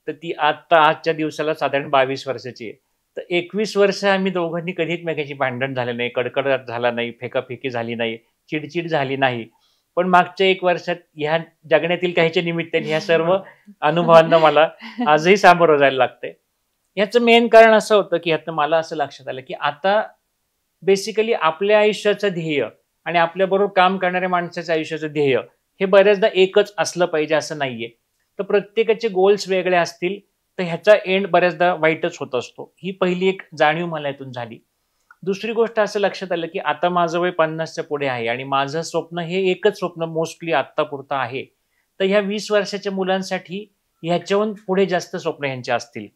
तर ती आजच्या दिवसाला साधारण 22 वर्षाची आहे. तर 21 वर्ष आम्ही दोघांनी कधी एकमेकांची भांडण झाले नाही, कडकड झाला नाही, फेकाफेकी झाली नाही, चिडचिड झाली नाही. पण मागच्या 1 वर्षात ह्या जगण्यातील काहीच्या निमित्ताने ह्या सर्व अनुभवांना मला आजही सामोरं जायला लागतंय. याचं मेन कारण असं होतं की ह्यातनं मला असं लक्षात आलं की आता बेसिकली आपल्या आयुष्याचं ध्येय आणि आपल्याबरोबर काम करणाऱ्या माणसाच्या आयुष्याचं ध्येय हे बऱ्याचदा एकच असलं पाहिजे असं नाहीये. तर प्रत्येकाचे गोल्स वेगळे असतील तर ह्याचा एंड बऱ्याचदा वाईटच होत असतो. ही पहिली एक जाणीव मला यातून झाली. दुसरी गोष्ट असं लक्षात आलं की आता माझं वय 50च्या पुढे आहे आणि माझं स्वप्न हे एकच स्वप्न मोस्टली आत्तापुरतं आहे. तर ह्या 20 वर्षाच्या मुलांसाठी ह्याच्याहून पुढे जास्त स्वप्न ह्यांचे असतील.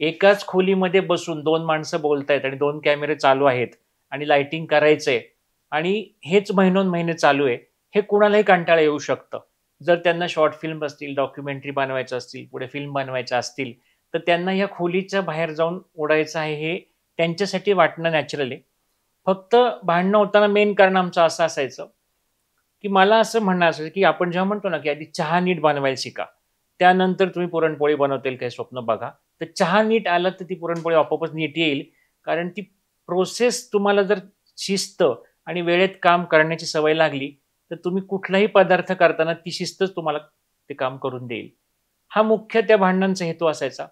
एकाच खोलीमध्ये बसून 2 माणसं बोलतायत आणि 2 कॅमेरे चालू आहेत आणि लाइटिंग करायचंय आणि हेच महिने चालू आहे. हे कुणालाही कंटाळा येऊ शकतं. जर त्यांना शॉर्ट फिल्म असतील, डॉक्युमेंटरी बनवायच्या असतील, पुढे फिल्म बनवायच्या असतील तर त्यांना या खोलीच्या बाहेर जाऊन उडायचं आहे हे त्यांच्यासाठी वाटणं नॅचरल आहे. फक्त भांडणं होताना मेन कारण आमचं असं असायचं की मला असं म्हणणं असायचं की आपण जेव्हा म्हणतो ना की आधी चहा नीट बनवायला शिका, त्यानंतर तुम्ही पुरणपोळी बनवता काही स्वप्न बघा. तर चहा नीट आलं तर ती पुरणपोळी आपोआपच नीट येईल. कारण ती प्रोसेस तुम्हाला जर शिस्त आणि वेळेत काम करण्याची सवय लागली तर तुम्ही कुठलाही पदार्थ करताना ती शिस्तच तुम्हाला ते काम करून देईल. हा मुख्य त्या भांडणांचा हेतू असायचा.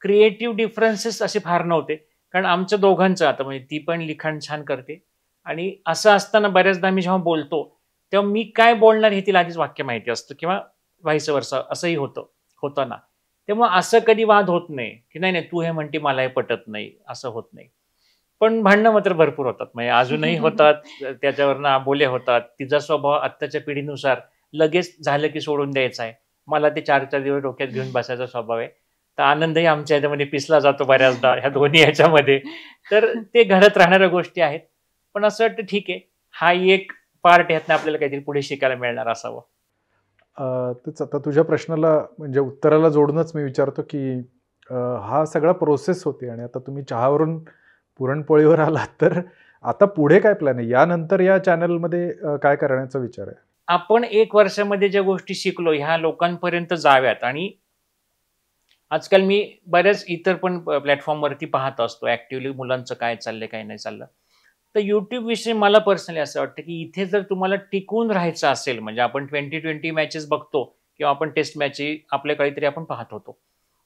क्रिएटिव्ह डिफरन्सेस असे फार नव्हते कारण आमच्या दोघांचं आता म्हणजे ती पण लिखाण छान करते आणि असं असताना बऱ्याचदा मी जेव्हा बोलतो तेव्हा मी काय बोलणार हे तिला आधीच वाक्य माहिती असतं किंवा व्हाईस वर्सा असंही होतं ना. त्यामुळे असं कधी वाद होत नाही की नाही तू हे म्हणते मला हे पटत नाही, असं होत नाही. पण भांडणं मात्र भरपूर होतात, म्हणजे अजूनही होतात. त्याच्यावरनं आबोले होतात. तिचा स्वभाव आत्ताच्या पिढीनुसार लगेच झालं की सोडून द्यायचा आहे. मला ते 4-4 दिवस डोक्यात घेऊन बसायचा स्वभाव आहे. तर आनंदही आमच्या ह्याच्यामध्ये पिसला जातो बऱ्याचदा ह्या दोन्ही ह्याच्यामध्ये. तर ते घडत राहणाऱ्या गोष्टी आहेत. पण असं वाटतं ठीक आहे, हा एक पार्ट ह्यातनं आपल्याला काहीतरी पुढे शिकायला मिळणार असावं. तेच आता तुझ्या प्रश्नाला म्हणजे उत्तराला जोडूनच मी विचारतो की हा सगळा प्रोसेस होती आणि आता तुम्ही चहावरून पुरणपोळीवर आलात तर आता पुढे काय प्लॅन आहे? यानंतर या चॅनलमध्ये काय करण्याचा विचार आहे? आपण 1 वर्षामध्ये ज्या गोष्टी शिकलो ह्या लोकांपर्यंत जाव्यात. आणि आजकाल मी बऱ्याच इतर पण प्लॅटफॉर्मवरती पाहत असतो ऍक्टिव्हली मुलांचं काय चाललंय काय नाही चाललं. तर युट्यूब विषयी मला पर्सनली असं वाटतं की इथे जर तुम्हाला टिकून राहायचं असेल, म्हणजे आपण 2020 मॅचेस बघतो किंवा आपण टेस्ट मॅच आपल्या काहीतरी आपण पाहत होतो,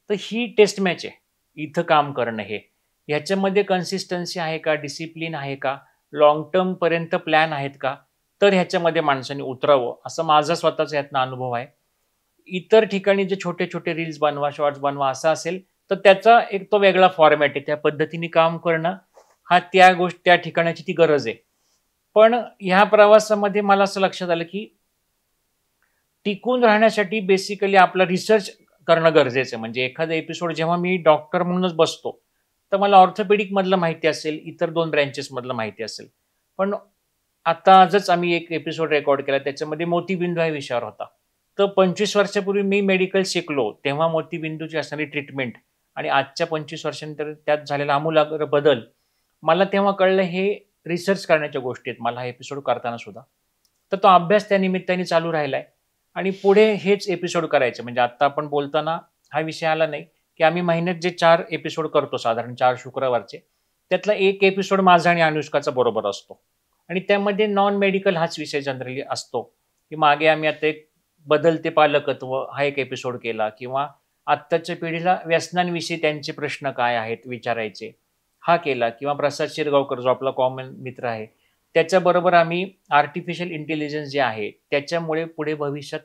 तर ही टेस्ट मॅच आहे. इथं काम करणं हे ह्याच्यामध्ये कन्सिस्टन्सी आहे का, डिसिप्लिन आहे का, लॉंग टर्म पर्यंत प्लॅन आहेत का, तर ह्याच्यामध्ये माणसाने उतरावं असं माझा स्वतःचा यातनं अनुभव आहे. इतर ठिकाणी जे छोटे छोटे रील्स बनवा, शॉर्ट्स बनवा असं असेल तर त्याचा एक तो वेगळा फॉर्मॅट आहे. त्या पद्धतीने काम करणं हा त्या ठिकाणाची ती गरज आहे. पण ह्या प्रवासामध्ये मला असं लक्षात आलं की टिकून राहण्यासाठी बेसिकली आपला रिसर्च करणं गरजेचं आहे. म्हणजे एखादा एपिसोड जेव्हा मी डॉक्टर म्हणूनच बसतो तर मला ऑर्थोपेडिक मधलं माहिती असेल, इतर 2 ब्रँचेस मधलं माहिती असेल. पण आता आजच आम्ही एक एपिसोड रेकॉर्ड केला, त्याच्यामध्ये मोतीबिंदू या विषयावर होता. तर 25 वर्षापूर्वी मी मेडिकल शिकलो तेव्हा मोतीबिंदूची असणारी ट्रीटमेंट आणि आजच्या 25 वर्षांनंतर त्यात झालेला आमूलाग्र बदल मला तेव्हा कळलं. हे रिसर्च करण्याच्या गोष्टी आहेत मला हा एपिसोड करताना सुद्धा. तर तो अभ्यास त्या निमित्ताने चालू राहिलाय आणि पुढे हेच एपिसोड करायचे. म्हणजे आता आपण बोलताना हा विषय आला नाही की आम्ही महिन्यात जे 4 एपिसोड करतो साधारण 4 शुक्रवारचे, त्यातला एक एपिसोड माझा आणि अनुष्काचा बरोबर असतो आणि त्यामध्ये नॉन मेडिकल हाच विषय जनरली असतो. की मागे आम्ही आता एक बदलते पालकत्व हा एक एपिसोड केला किंवा आत्ताच्या पिढीला व्यसनांविषयी त्यांचे प्रश्न काय आहेत विचारायचे, हा केला. किंवा प्रसाद शिरगावकर जो आपला कॉमन मित्र आहे, त्याच्याबरोबर आम्ही आर्टिफिशियल इंटेलिजन्स जे आहे त्याच्यामुळे पुढे भविष्यात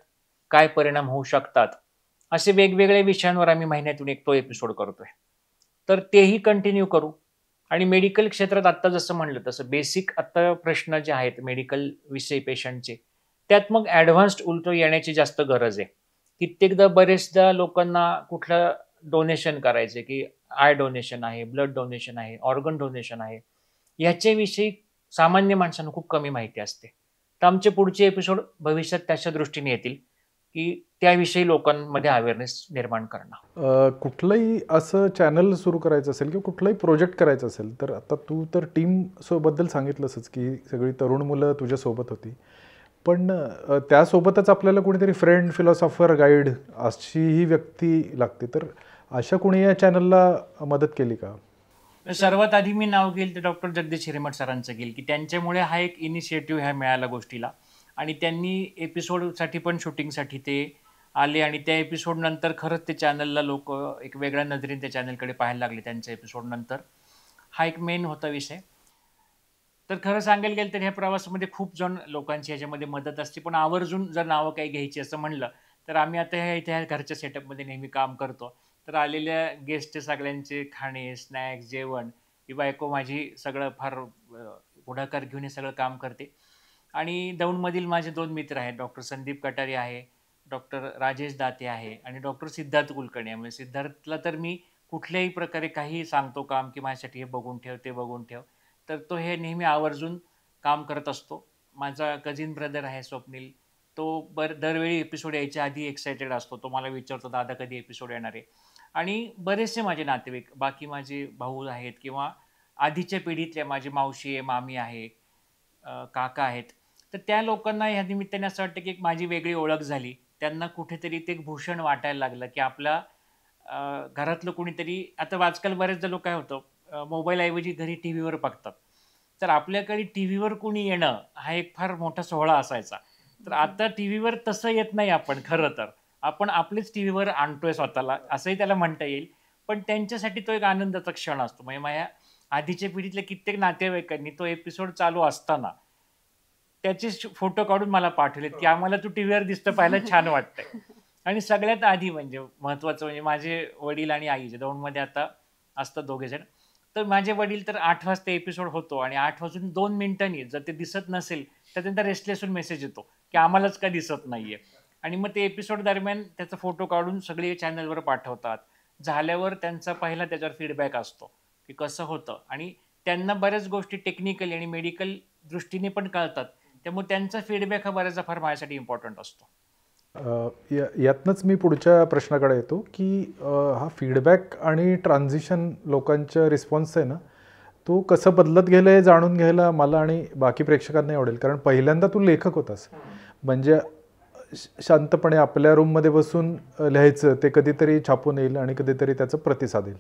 काय परिणाम होऊ शकतात, असे वेगवेगळ्या विषयांवर आम्ही महिन्यातून एक तो एपिसोड करतोय. तर तेही कंटिन्यू करू. आणि मेडिकल क्षेत्रात आत्ता जसं म्हणलं तसं बेसिक आता प्रश्न जे आहेत मेडिकल विषयी पेशंटचे, त्यात मग ॲडव्हान्स्ड उलटं येण्याची जास्त गरज आहे. कित्येकदा बरेचदा लोकांना कुठलं डोनेशन करायचे, की आय डोनेशन आहे, ब्लड डोनेशन आहे, ऑर्गन डोनेशन आहे, ह्याच्याविषयी सामान्य माणसांना खूप कमी माहिती असते. तर आमचे पुढचे एपिसोड भविष्यात त्याच्या दृष्टीने येतील, की त्याविषयी लोकांमध्ये अवेअरनेस निर्माण करणं. कुठलंही असं चॅनल सुरू करायचं असेल किंवा कुठलाही प्रोजेक्ट करायचा असेल तर आता तू तर टीम बद्दल सांगितलंसच की सगळी तरुण मुलं तुझ्यासोबत होती, पण त्यासोबतच आपल्याला कोणीतरी फ्रेंड, फिलॉसॉफर, गाईड अशीही व्यक्ती लागते. तर अशा कोणी या चॅनलला मदत केली का? सर्वात आधी मी नाव घेईल ते डॉक्टर जगदीश हिरेमठ सरांचं घेईल, की त्यांच्यामुळे हा एक इनिशिएटिव्ह ह्या मिळाला गोष्टीला. आणि त्यांनी एपिसोडसाठी पण शूटिंगसाठी ते आले आणि त्या एपिसोड नंतर खरंच ते चॅनलला लोक एक वेगळ्या नजरेने त्या चॅनलकडे पाहायला लागले. त्यांच्या एपिसोड नंतर हा एक मेन होता विषय. तर खरं सांगायला गेलं तर ह्या प्रवासामध्ये खूप जण लोकांची ह्याच्यामध्ये मदत असते, पण आवर्जून जर नावं काही घ्यायची असं म्हणलं तर आम्ही आता ह्या घरच्या सेटअपमध्ये नेहमी काम करतो. तर आलेल्या गेस्टचे सगळ्यांचे खाणे, स्नॅक्स, जेवण, ही बायको माझी सगळं फार पुढाकार घेऊन हे सगळं काम करते. आणि दौंडमधील माझे 2 मित्र आहेत, डॉक्टर संदीप कटारे आहे, डॉक्टर राजेश दाते आहे आणि डॉक्टर सिद्धार्थ कुलकर्णी आहे. म्हणजे सिद्धार्थला तर मी कुठल्याही प्रकारे काही सांगतो काम, की माझ्यासाठी हे बघून ठेव, ते बघून ठेव, तर तो हे नेहमी आवर्जून काम करत असतो. माझा कझिन ब्रदर आहे स्वप्नील, तो दरवेळी एपिसोड यायच्या आधी एक्सायटेड असतो. तो मला विचारतो, दादा कधी एपिसोड येणार आहे? आणि बरेचसे माझे नातेवाईक, बाकी माझे भाऊ आहेत किंवा आधीच्या पिढीतल्या माझी मावशी आहे, मामी आहे, काका आहेत. तर त्या लोकांना ह्या निमित्ताने असं वाटतं, की एक माझी वेगळी ओळख झाली. त्यांना कुठेतरी ते एक भूषण वाटायला लागलं, की आपल्या घरातलं कुणीतरी आता आजकाल बरेचदा लोक काय होतं मोबाईलऐवजी घरी टीव्हीवर बघतात. तर आपल्याकडे टीव्हीवर कोणी येणं हा एक फार मोठा सोहळा असायचा. तर आता टीव्हीवर तसं येत नाही आपण खरं तर. आपण आपलेच टीव्हीवर आणतोय स्वतःला असंही त्याला म्हणता येईल. पण त्यांच्यासाठी तो एक आनंदाचा क्षण असतो. म्हणजे माझ्या आधीच्या पिढीतल्या कित्येक नातेवाईकांनी तो एपिसोड चालू असताना त्याचे फोटो काढून मला पाठवलेत, की आम्हाला तू टीव्हीवर दिसतं पाहायला छान वाटतंय. आणि सगळ्यात आधी म्हणजे महत्वाचं म्हणजे माझे वडील आणि आई जे दौंडमध्ये आता असतात दोघे जण. तर माझे वडील तर 8 वाजता एपिसोड होतो आणि 8 वाजून 2 मिनिटांनी जर ते दिसत नसेल तर त्यांचा रेस्टलेस होऊन मेसेज येतो, की आम्हालाच का दिसत नाहीये. आणि मग ते एपिसोड दरम्यान त्याचा फोटो काढून सगळे चॅनलवर पाठवतात. झाल्यावर त्यांचा पहिला त्याच्यावर फीडबॅक असतो, की कसं होतं. आणि त्यांना बऱ्याच गोष्टी टेक्निकली आणि मेडिकल दृष्टीने पण कळतात. त्यामुळे त्यांचा फीडबॅक हा बऱ्याचदा फार माझ्यासाठी इम्पॉर्टंट असतो. यातनंच मी पुढच्या प्रश्नाकडे येतो, की हा फीडबॅक आणि ट्रान्झिशन लोकांच्या रिस्पॉन्स आहे ना, तो कसं बदलत गेलं आहे जाणून घ्यायला मला आणि बाकी प्रेक्षकांना आवडेल. कारण पहिल्यांदा तू लेखक होतास, म्हणजे शांतपणे आपल्या रूममध्ये बसून लिहायचं, ते कधीतरी छापून येईल आणि कधीतरी त्याचं प्रतिसाद येईल.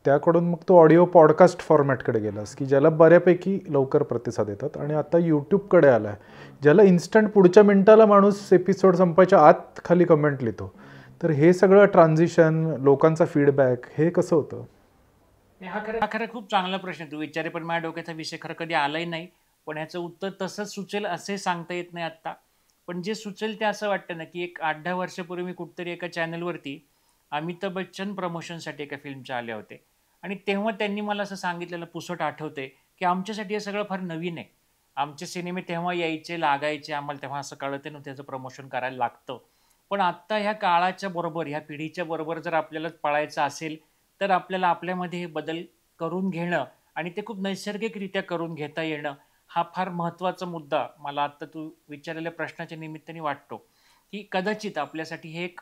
त्याकडून मग तो ऑडिओ पॉडकास्ट फॉर्मॅटकडे गेलास, की ज्याला बऱ्यापैकी लवकर प्रतिसाद येतात. आणि आता यूट्यूबकडे आला आहे, ज्याला इन्स्टंट पुढच्या मिनिटाला माणूस एपिसोड संपायच्या आत खाली कमेंट लिहितो. तर हे सगळं ट्रान्झिशन, लोकांचा फीडबॅक, हे कसं होतं? हा खरं खूप चांगला प्रश्न तू विचारे, पण माझ्या डोक्याचा विषय खरं कधी आलाही नाही. पण ह्याचं उत्तर तसंच सुचेल असे सांगता येत नाही आत्ता. पण जे सुचेल ते असं वाटतं ना, की एक 8-10 वर्षापूर्वी मी कुठेतरी एका चॅनलवरती अमिताभ बच्चन प्रमोशनसाठी एका फिल्मचे आले होते. आणि तेव्हा त्यांनी मला असं सांगितलेलं पुसट आठवते, की आमच्यासाठी हे सगळं फार नवीन आहे. आमचे सिनेमे तेव्हा यायचे, लागायचे, आम्हाला तेव्हा असं कळत नव्हतं त्याचं प्रमोशन करायला लागतं. पण आत्ता ह्या काळाच्या बरोबर, ह्या पिढीच्या बरोबर जर आपल्याला पळायचं असेल, तर आपल्याला आपल्यामध्ये हे बदल करून घेणं आणि ते खूप नैसर्गिकरित्या करून घेता येणं, हा फार महत्त्वाचा मुद्दा मला आत्ता तू विचारलेल्या प्रश्नाच्या निमित्ताने वाटतो, की कदाचित आपल्यासाठी हे एक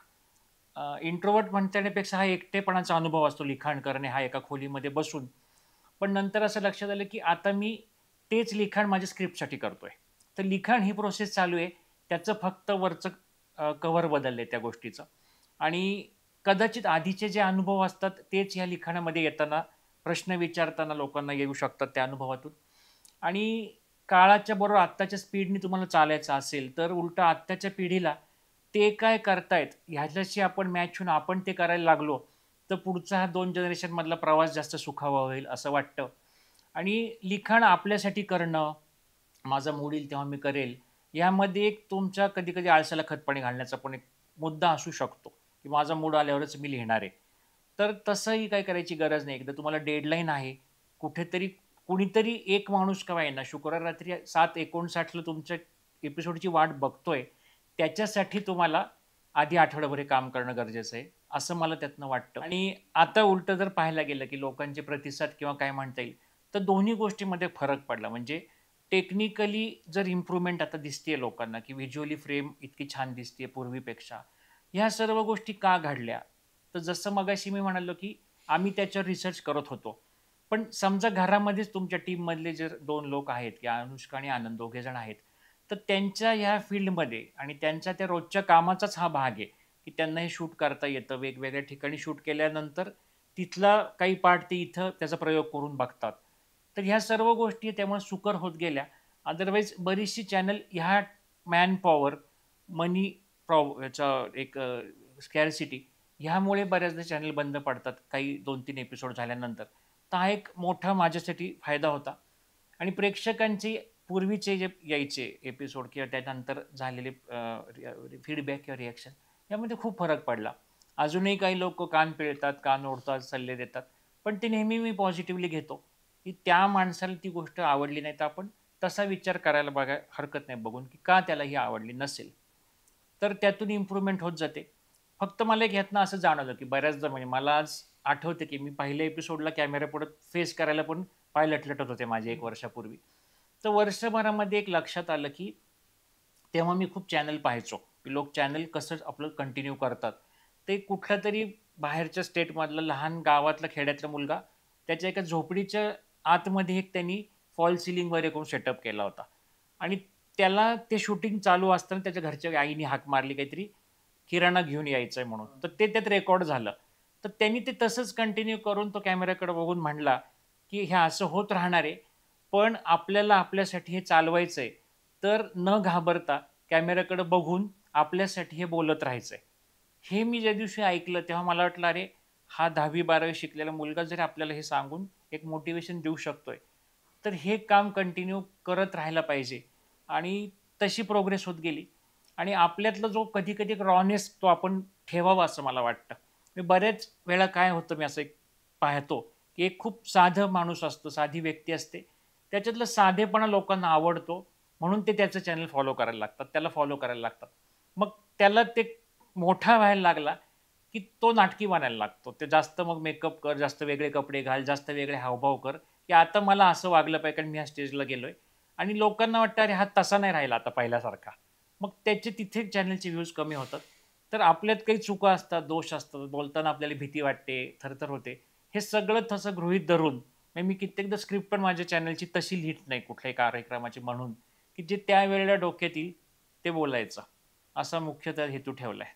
इंट्रोवर्ट म्हणण्यापेक्षा हा एकटेपणाचा अनुभव असतो लिखाण करणे हा एका खोलीमध्ये बसून. पण नंतर असं लक्षात आलं, की आता मी तेच लिखाण माझ्या स्क्रिप्टसाठी करतोय. तर लिखाण ही प्रोसेस चालू आहे. त्याचं फक्त वरचं कव्हर बदललंय त्या गोष्टीचं. आणि कदाचित आधीचे जे अनुभव असतात तेच ह्या लिखाणामध्ये येताना, प्रश्न विचारताना लोकांना येऊ शकतात त्या अनुभवातून. आणि काळाच्या बरोबर आत्ताच्या स्पीडने तुम्हाला चालायचं असेल, तर उलटं आत्ताच्या पिढीला ते काय करतायत ह्याच्याशी आपण मॅच होऊन आपण ते करायला लागलो तर पुढचा हा 2 जनरेशन मधला प्रवास जास्त सुखावा होईल असं वाटतं. आणि लिखाण आपल्यासाठी करणं, माझा मूड येईल तेव्हा मी करेल, यामध्ये एक तुमच्या कधी-कधी आळसाला खतपाणी घालण्याचा पण एक मुद्दा असू शकतो, की माझा मूड आल्यावरच मी लिहिणार आहे. तर तसंही काही करायची गरज नाही. एकदा तुम्हाला डेडलाईन आहे, कुठेतरी कुणीतरी एक माणूस का होईना शुक्रवार रात्री 7:59 ला तुमच्या एपिसोडची वाट बघतोय, त्याच्यासाठी तुम्हाला आधी आठवडाभर हे काम करणं गरजेचं आहे, असं मला त्यातनं वाटतं. आणि आता उलटं जर पाहायला गेलं, की लोकांचे प्रतिसाद किंवा काय म्हणता येईल, तर दोन्ही गोष्टींमध्ये फरक पडला. म्हणजे टेक्निकली जर इम्प्रूव्हमेंट आता दिसतीये लोकांना, की व्हिज्युअली फ्रेम इतकी छान दिसतीये पूर्वीपेक्षा. ह्या सर्व गोष्टी का घडल्या? तर जसं मगाशी मी म्हणालो, की आम्ही त्याच्यावर रिसर्च करत होतो. पण समजा घरामध्येच तुमच्या टीममधले जर 2 लोक आहेत, की अनुष्का आणि आनंद दोघे जण आहेत. तर त्यांच्या ह्या फील्डमध्ये आणि त्यांच्या त्या रोजच्या कामाचाच हा भाग आहे, की त्यांना हे शूट करता येतं. वेगवेगळ्या ठिकाणी शूट केल्यानंतर तिथला काही पार्ट ते इथं त्याचा प्रयोग करून बघतात. तर ह्या सर्व गोष्टी त्यामुळे सुकर होत गेल्या. अदरवाईज बरीचशी चॅनल ह्या मॅनपॉवर, मनी याचा एक स्कॅर्सिटी ह्यामुळे बऱ्याचदा चॅनल बंद पडतात काही 2-3 एपिसोड झाल्यानंतर. तर हा एक मोठा माझ्यासाठी फायदा होता. आणि प्रेक्षकांचे पूर्वीचे जे यायचे एपिसोड किंवा त्यानंतर झालेले फीडबॅक किंवा रिॲक्शन यामध्ये खूप फरक पडला. अजूनही काही लोक कान पिळतात, कान ओढतात, सल्ले देतात. पण ते नेहमी मी पॉझिटिव्हली घेतो, की त्या माणसाला ती गोष्ट आवडली नाही तर आपण तसा विचार करायला हरकत नाही बघून, की का त्याला ही आवडली नसेल. तर त्यातून इम्प्रूव्हमेंट होत जाते. फक्त मला एक ह्यातनं असं जाणवलं, की बऱ्याचदा म्हणजे मला आज आठवते, की मी पहिल्या एपिसोडला कॅमेऱ्यापुढे फेस करायला पण पाय लटलटत होते माझे 1 वर्षापूर्वी. तर वर्षभरामध्ये एक लक्षात आलं, की तेव्हा मी खूप चॅनल पाहायचो, की लोक चॅनल कसं आपलं कंटिन्यू करतात. ते कुठल्यातरी बाहेरच्या स्टेटमधला लहान गावातला खेड्यातला मुलगा त्याच्या एका झोपडीच्या आतमध्ये एक त्यांनी फॉल सिलिंगवर करून सेटअप केला होता. आणि त्याला ते शूटिंग चालू असताना त्याच्या घरच्या आईने हाक मारली काहीतरी किराणा घेऊन यायचंय म्हणून. तर ते त्यात रेकॉर्ड झालं. तर त्यांनी ते तसंच कंटिन्यू करून तो कॅमेऱ्याकडे बघून म्हणला, की हे असं होत राहणार आहे. पण आपल्याला आपल्यासाठी हे चालवायचंय. तर न घाबरता कॅमेऱ्याकडे बघून आपल्यासाठी हे बोलत राहायचंय. हे मी ज्या दिवशी ऐकलं तेव्हा मला वाटलं, अरे हा 10वी-12वी शिकलेला मुलगा जरी आपल्याला हे सांगून एक मोटिवेशन देऊ शकतोय, तर हे काम कंटिन्यू करत राहायला पाहिजे. आणि तशी प्रोग्रेस होत गेली. आणि आपल्यातला जो कधी-कधी एक रॉनेस तो आपण ठेवावा असं मला वाटतं. मी बऱ्याच वेळा काय होतं मी असं एक पाहतो, की एक खूप साधं माणूस असतो, साधी व्यक्ती असते. त्याच्यातला साधेपणा लोकांना आवडतो म्हणून ते त्याचं चॅनल फॉलो करायला लागतात. त्याला फॉलो करायला लागतात. मग त्याला ते मोठा व्हायला लागला, की तो नाटकी बनायला लागतो. ते जास्त मग मेकअप कर, जास्त वेगळे कपडे घाल, जास्त वेगळे हावभाव कर, की आता मला असं वागलं पाहिजे कारण मी ह्या स्टेजला गेलोय. आणि लोकांना वाटतं अरे हा तसा नाही राहिला आता पहिल्यासारखा. मग त्याचे तिथे चॅनलचे व्ह्यूज कमी होतात. तर आपल्यात काही चुका असतात, दोष असतात, बोलताना आपल्याला भीती वाटते, थरथर होते. हे सगळं तसं गृहीत धरून मी कित्येकदा स्क्रिप्ट पण माझ्या चॅनलची तशी लिहित नाही कुठल्याही कार्यक्रमाची म्हणून, की जे त्यावेळेला डोक्यात येईल ते बोलायचं. असा मुख्यतः हेतू ठेवलाय.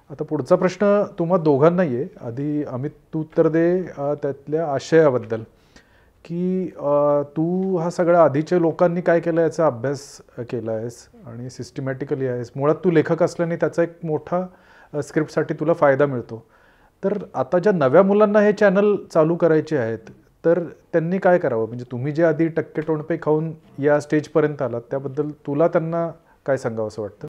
आता पुढचा प्रश्न तुम्हा दोघांनाही आहे. आधी अमित तू उत्तर दे त्यातल्या आशयाबद्दल, की तू हा सगळा आधीच्या लोकांनी काय केलं याचा अभ्यास केला आहेस आणि सिस्टमॅटिकली आहेस. मुळात तू लेखक असल्याने त्याचा एक मोठा स्क्रिप्टसाठी तुला फायदा मिळतो. तर आता ज्या नव्या मुलांना हे चॅनल चालू करायचे आहेत, तर त्यांनी काय करावं? म्हणजे तुम्ही जे आधी टक्के टोणपे खाऊन या स्टेजपर्यंत आलात, त्याबद्दल तुला त्यांना काय सांगावं असं वाटतं?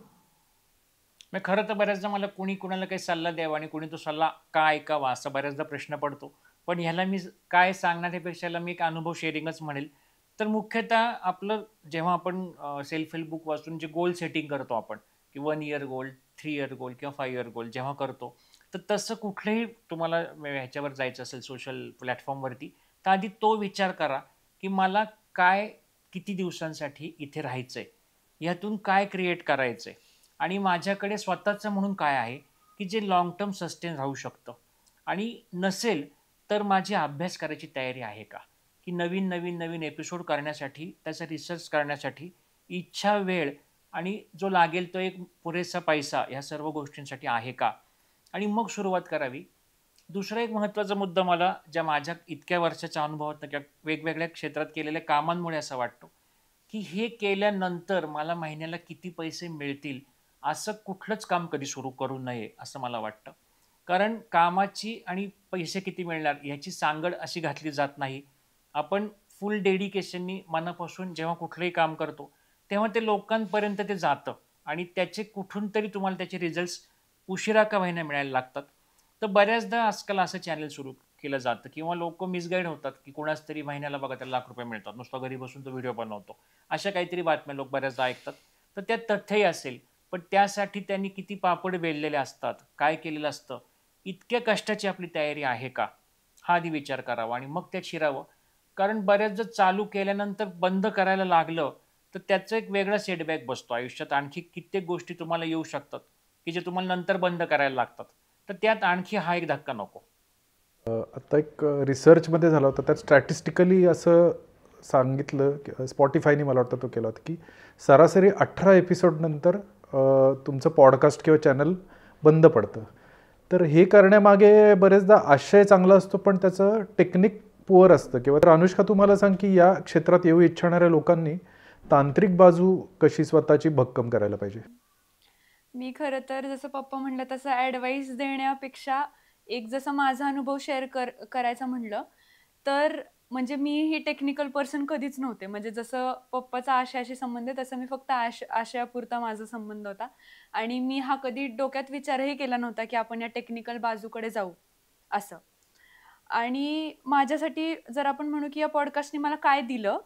मग खरं तर बऱ्याचदा मला कुणी कुणाला काही सल्ला द्यावा आणि कुणी तो सल्ला का ऐकावा असा बऱ्याचदा प्रश्न पडतो. पण ह्याला मी काय सांगण्यापेक्षा याला मी एक अनुभव शेअरिंगच म्हणेल. तर मुख्यतः आपलं जेव्हा आपण सेल्फ हेल्प बुक वाचून जे गोल सेटिंग करतो आपण, की 1 इयर गोल, 3 इयर गोल किंवा 5 इयर गोल जेव्हा करतो, तर तसं कुठलंही तुम्हाला ह्याच्यावर जायचं असेल सोशल प्लॅटफॉर्मवरती, तर आधी तो विचार करा, की मला काय किती दिवसांसाठी इथे राहायचंय, ह्यातून काय क्रिएट करायचंय आणि माझ्याकडे स्वतःचं म्हणून काय आहे, की जे लाँग टर्म सस्टेन राहू शकतं. आणि नसेल तर माझी अभ्यास करायची तयारी आहे का? की नवीन एपिसोड करण्यासाठी, त्याचा रिसर्च करण्यासाठी इच्छा, वेळ आणि जो लागेल तो एक पुरेसा पैसा ह्या सर्व गोष्टींसाठी आहे का? आणि मग सुरुवात करावी. दुसरा एक महत्त्वाचा मुद्दा मला ज्या माझ्या इतक्या वर्षाच्या अनुभवातनं किंवा वेगवेगळ्या क्षेत्रात केलेल्या कामांमुळे असा वाटतो, की हे केल्यानंतर मला महिन्याला किती पैसे मिळतील असं कुठलंच काम कधी सुरू करू नये असं मला वाटतं. कारण कामाची आणि पैसे किती मिळणार याची सांगड अशी घातली जात नाही. आपण फुल डेडिकेशननी मनापासून जेव्हा कुठलंही काम करतो, तेव्हा ते लोकांपर्यंत ते जातं आणि त्याचे कुठून तरी तुम्हाला त्याचे रिझल्ट्स उशिरा का होईना मिळायला लागतात. तर बऱ्याचदा आजकाल असं चॅनल सुरू केलं जातं किंवा लोकं मिसगाईड होतात, की कोणाच तरी महिन्याला बघा त्याला ₹1,00,000 मिळतात. नुसता घरी बसून तो व्हिडिओ बनवतो. अशा काहीतरी बातम्या लोक बऱ्याचदा ऐकतात. तर त्यात तथ्यही असेल, पण त्यासाठी त्यांनी किती पापड वेललेले असतात, काय केलेलं असतं, इतक्या कष्टाची आपली तयारी आहे का? हा आधी विचार करावा आणि मग त्यात शिरावं. कारण बऱ्याचदा चालू केल्यानंतर बंद करायला लागलं, तर त्याचा एक वेगळा सेटबॅक बसतो. आयुष्यात आणखी कित्येक गोष्टी तुम्हाला येऊ शकतात, की जे तुम्हाला नंतर बंद करायला लागतात. तर त्यात आणखी हा एक धक्का नको. आता एक रिसर्चमध्ये झाला होता, त्यात स्टॅटिस्टिकली असं सांगितलं की स्पॉटिफायनी मला वाटतं तो केला होता, की सरासरी 18 एपिसोडनंतर तुमचं पॉडकास्ट किंवा चॅनल बंद पडतं. तर हे करण्यामागे बरेचदा आशय चांगला असतो, पण त्याचं टेक्निक पुअर असतं किंवा. तर अनुष्का, तुम्हाला सांग की या क्षेत्रात येऊ इच्छिणाऱ्या लोकांनी तांत्रिक बाजू कशी स्वतःची भक्कम करायला पाहिजे? मी खरं तर जसं पप्पा म्हणलं तसं ॲडवाईस देण्यापेक्षा एक जसा माझा अनुभव शेअर करायचा म्हणलं तर म्हणजे मी ही टेक्निकल पर्सन कधीच नव्हते. म्हणजे जसं पप्पाचा आशयाशी संबंध आहे तसं मी फक्त आशयापुरता माझा संबंध होता आणि मी हा कधी डोक्यात विचारही केला नव्हता की आपण या टेक्निकल बाजूकडे जाऊ असं. आणि माझ्यासाठी जर आपण म्हणू की या पॉडकास्टने मला काय दिलं,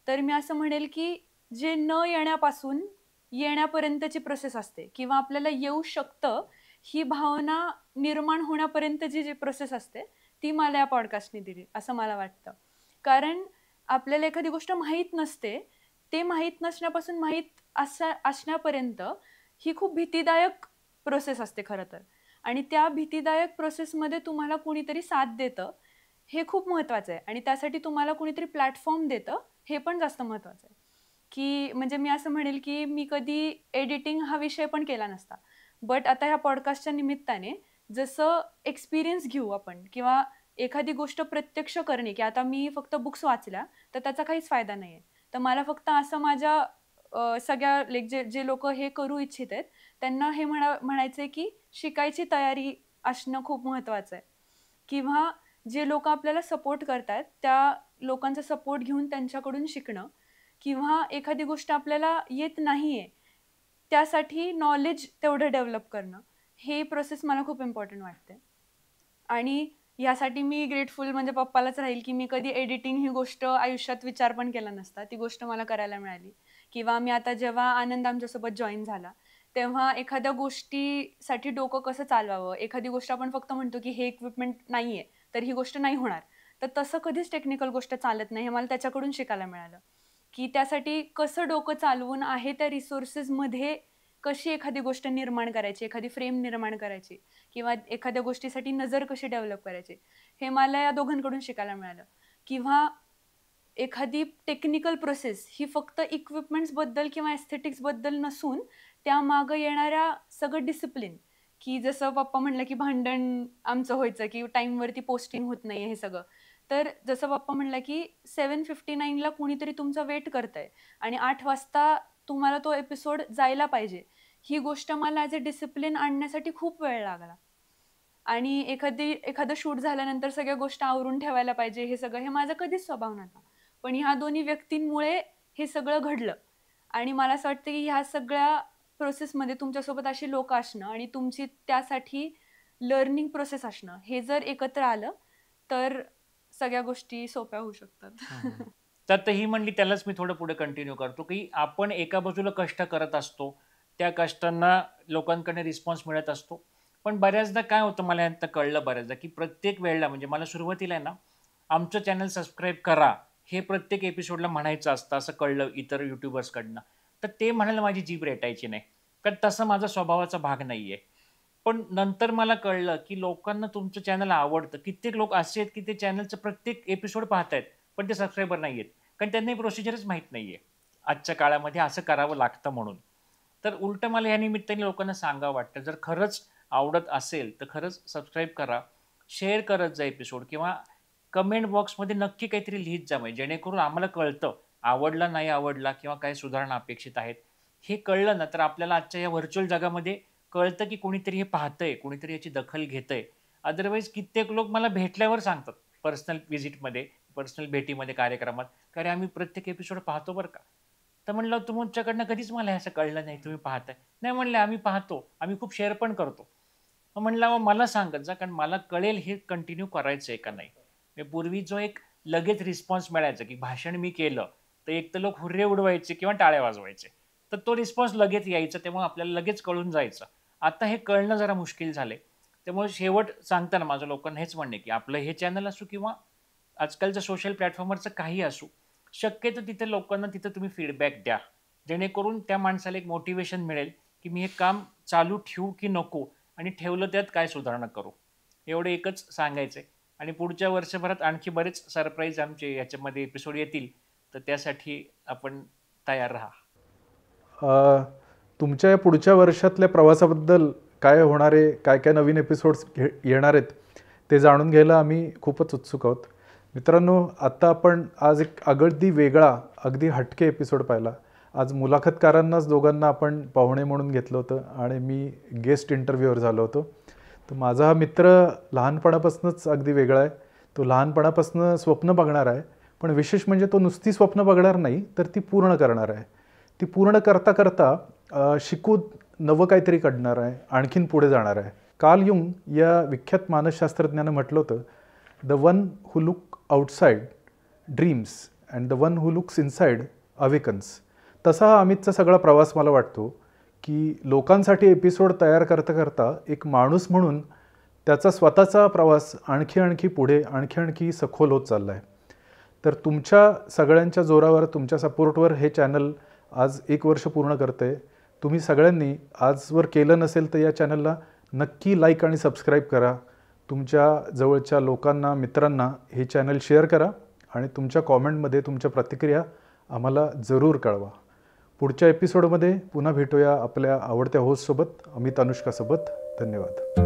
तर मी असं म्हणेल की जे न येण्यापासून येण्यापर्यंतची प्रोसेस असते किंवा आपल्याला येऊ शकतं ही भावना निर्माण होण्यापर्यंतची जी प्रोसेस असते ती मला या पॉडकास्टने दिली असं मला वाटतं. कारण आपल्याला एखादी गोष्ट माहीत नसते, ते माहीत नसण्यापासून माहीत असण्यापर्यंत ही खूप भीतीदायक प्रोसेस असते खरं तर. आणि त्या भीतीदायक प्रोसेसमध्ये तुम्हाला कुणीतरी साथ देतं हे खूप महत्त्वाचं आहे आणि त्यासाठी तुम्हाला कुणीतरी प्लॅटफॉर्म देतं हे पण जास्त महत्त्वाचं आहे. की म्हणजे मी असं म्हणेल की मी कधी एडिटिंग हा विषय पण केला नसता. बट आता ह्या पॉडकास्टच्या निमित्ताने जसं एक्सपिरियन्स घेऊ आपण किंवा एखादी गोष्ट प्रत्यक्ष करणे, की आता मी फक्त बुक्स वाचल्या तर त्याचा काहीच फायदा नाही आहे. तर मला फक्त असं माझ्या सगळ्या जे लोकं हे करू इच्छित आहेत त्यांना हे म्हणायचं आहे की शिकायची तयारी असणं खूप महत्त्वाचं आहे. किंवा जे लोकं आपल्याला सपोर्ट करतायत त्या लोकांचा सपोर्ट घेऊन त्यांच्याकडून शिकणं किंवा एखादी गोष्ट आपल्याला येत नाहीये, त्यासाठी नॉलेज तेवढं डेव्हलप करणं, हे प्रोसेस मला खूप इम्पॉर्टंट वाटते. आणि यासाठी मी ग्रेटफुल म्हणजे पप्पालाच राहील, की मी कधी एडिटिंग ही गोष्ट आयुष्यात विचार पण केला नसता. ती गोष्ट मला करायला मिळाली. किंवा मी आता जेव्हा आनंद आमच्यासोबत जॉईन झाला, तेव्हा एखाद्या गोष्टीसाठी डोकं कसं चालवावं, एखादी गोष्ट आपण फक्त म्हणतो, की हे इक्विपमेंट नाहीये, तर ही गोष्ट नाही होणार. तर तसं कधीच टेक्निकल गोष्ट चालत नाही, हे मला त्याच्याकडून शिकायला मिळालं. की त्यासाठी कसं डोकं चालवून आहे त्या रिसोर्सेसमध्ये कशी एखादी गोष्ट निर्माण करायची, एखादी फ्रेम निर्माण करायची किंवा एखाद्या गोष्टीसाठी नजर कशी डेव्हलप करायची, हे मला या दोघांकडून शिकायला मिळालं. किंवा एखादी टेक्निकल प्रोसेस ही फक्त इक्विपमेंट्सबद्दल किंवा एस्थेटिक्सबद्दल नसून त्यामागं येणाऱ्या सगळं डिसिप्लिन, की जसं पप्पा म्हणलं की भांडण आमचं व्हायचं की टाईमवरती पोस्टिंग होत नाही हे सगळं. तर जसं पप्पा म्हणलं की 7:59ला कुणीतरी तुमचा वेट करतंय आणि 8 वाजता तुम्हाला तो एपिसोड जायला पाहिजे. ही गोष्ट मला ॲज अ डिसिप्लिन आणण्यासाठी खूप वेळ लागला. आणि एखादं शूट झाल्यानंतर सगळ्या गोष्टी आवरून ठेवायला पाहिजे हे सगळं, हे माझा कधीच स्वभाव नव्हता. पण ह्या दोन्ही व्यक्तींमुळे हे सगळं घडलं. आणि मला असं वाटतं की ह्या सगळ्या प्रोसेसमध्ये तुमच्यासोबत अशी लोकं असणं आणि तुमची त्यासाठी लर्निंग प्रोसेस असणं, हे जर एकत्र आलं तर सगळ्या गोष्टी सोप्या होऊ शकतात. तर ही म्हणली त्यालाच मी थोडं पुढे कंटिन्यू करतो, की आपण एका बाजूला कष्ट करत असतो. त्या कष्टांना लोकांकडून रिस्पॉन्स मिळत असतो. पण बऱ्याचदा काय होतं मला यात कळलं बऱ्याचदा, की प्रत्येक वेळेला म्हणजे मला सुरुवातीला आहे ना, आमचं चॅनल सबस्क्राईब करा, हे प्रत्येक एपिसोडला म्हणायचं असतं असं कळलं इतर यूट्यूबर्सकडनं. तर ते म्हणायला माझी जीभ रेटायची नाही. कारण तसा माझा स्वभावाचा भाग नाहीये. पण नंतर मला कळलं, की लोकांना तुमचं चॅनल आवडतं. कित्येक लोक असे आहेत, की ते चॅनलचं प्रत्येक एपिसोड पाहतायत, पण ते सबस्क्रायबर नाहीयेत. कारण त्यांना ही प्रोसिजरच माहीत नाहीये. आजच्या काळामध्ये असं करावं लागतं म्हणून. तर उलटं मला या निमित्ताने लोकांना सांगावं वाटतं, जर खरंच आवडत असेल, तर खरंच सबस्क्राईब करा. शेअर करत जा एपिसोड किंवा कमेंट बॉक्समध्ये नक्की काहीतरी लिहीत जा, म्हणजे जेणेकरून आम्हाला कळतं, आवडला, नाही आवडला किंवा काही सुधारणा अपेक्षित आहेत. हे कळलं ना तर आपल्याला आजच्या या व्हर्च्युअल जगामध्ये कळतं की कोणीतरी हे पाहतंय, कोणीतरी याची दखल घेतंय. अदरवाईज कित्येक लोक मला भेटल्यावर सांगतात, पर्सनल व्हिजिटमध्ये, पर्सनल भेटीमध्ये, कार्यक्रमात, "का अरे आम्ही प्रत्येक एपिसोड पाहतो बरं का." तर म्हणलं, "तुमच्याकडनं कधीच मला हे असं कळलं नाही, तुम्ही पाहताय." "नाही," म्हणले, "आम्ही पाहतो, आम्ही खूप शेअर पण करतो." मग म्हणलं, "मग मला सांगत जा, कारण मला कळेल हे कंटिन्यू करायचंय का नाही." म्हणजे पूर्वी जो एक लगेच रिस्पॉन्स मिळायचा, की भाषण मी केलं, तर एक तर लोक हुर्रे उडवायचे किंवा टाळ्या वाजवायचे. तर तो रिस्पॉन्स लगेच यायचा, त्यामुळे आपल्याला लगेच कळून जायचं. आता हे कळणं जरा मुश्किल झालंय. त्यामुळे शेवट सांगताना माझं लोकांना हेच म्हणणं आहे, की आपलं हे चॅनल असो किंवा आजकालच्या सोशल प्लॅटफॉर्मवरचं काही असो, शक्यतो तिथे लोकांना तिथं तुम्ही फीडबॅक द्या. जेणेकरून त्या माणसाला एक मोटिव्हेशन मिळेल, की मी हे काम चालू ठेवू की नको आणि ठेवलं त्यात काय सुधारणा करू. एवढं एकच सांगायचंय आणि पुढच्या वर्षभरात आणखी बरेच सरप्राईज आमचे याच्यामध्ये एपिसोड येतील. तर त्यासाठी आपण तयार राहा. अ, तुमच्या या पुढच्या वर्षातल्या प्रवासाबद्दल काय होणार आहे, काय काय नवीन एपिसोड्स येणार आहेत ते जाणून घ्यायला आम्ही खूपच उत्सुक आहोत. मित्रांनो, आता आपण आज एक अगदी वेगळा, अगदी हटके एपिसोड पाहिला. आज मुलाखतकारांनाच दोघांना आपण पाहुणे म्हणून घेतलं होतं आणि मी गेस्ट इंटरव्ह्यूअर झालो होतो. तर माझा हा मित्र लहानपणापासूनच अगदी वेगळा आहे. तो लहानपणापासून स्वप्न बघणार आहे, पण विशेष म्हणजे तो नुसती स्वप्न बघणार नाही, तर ती पूर्ण करणार आहे. ती पूर्ण करता करता शिकून नवं काहीतरी घडणार आहे, आणखीन पुढे जाणार आहे. कार्ल युंग या विख्यात मानसशास्त्रज्ञानं म्हटलं होतं, the one who look outside dreams and the one who looks inside awakens. तसा हा अमितचा सगळा प्रवास मला वाटतो, की लोकांसाठी एपिसोड तयार करता करता एक माणूस म्हणून त्याचा स्वतःचा प्रवास आणखी आणखी पुढे, आणखी आणखी सखोल होत चालला आहे. तर तुमच्या सगळ्यांच्या जोरावर, तुमच्या सपोर्टवर हे चॅनल आज 1 वर्ष पूर्ण करते आहे. तुम्ही सगळ्यांनी आजवर केलं नसेल तर या चॅनलला नक्की लाईक आणि सबस्क्राईब करा. तुमच्या जवळच्या लोकांना, मित्रांना हे चॅनल शेअर करा आणि तुमच्या कॉमेंटमध्ये तुमच्या प्रतिक्रिया आम्हाला जरूर कळवा. पुढच्या एपिसोडमध्ये पुन्हा भेटूया आपल्या आवडत्या होस्टसोबत, अमित अनुष्कासोबत. धन्यवाद.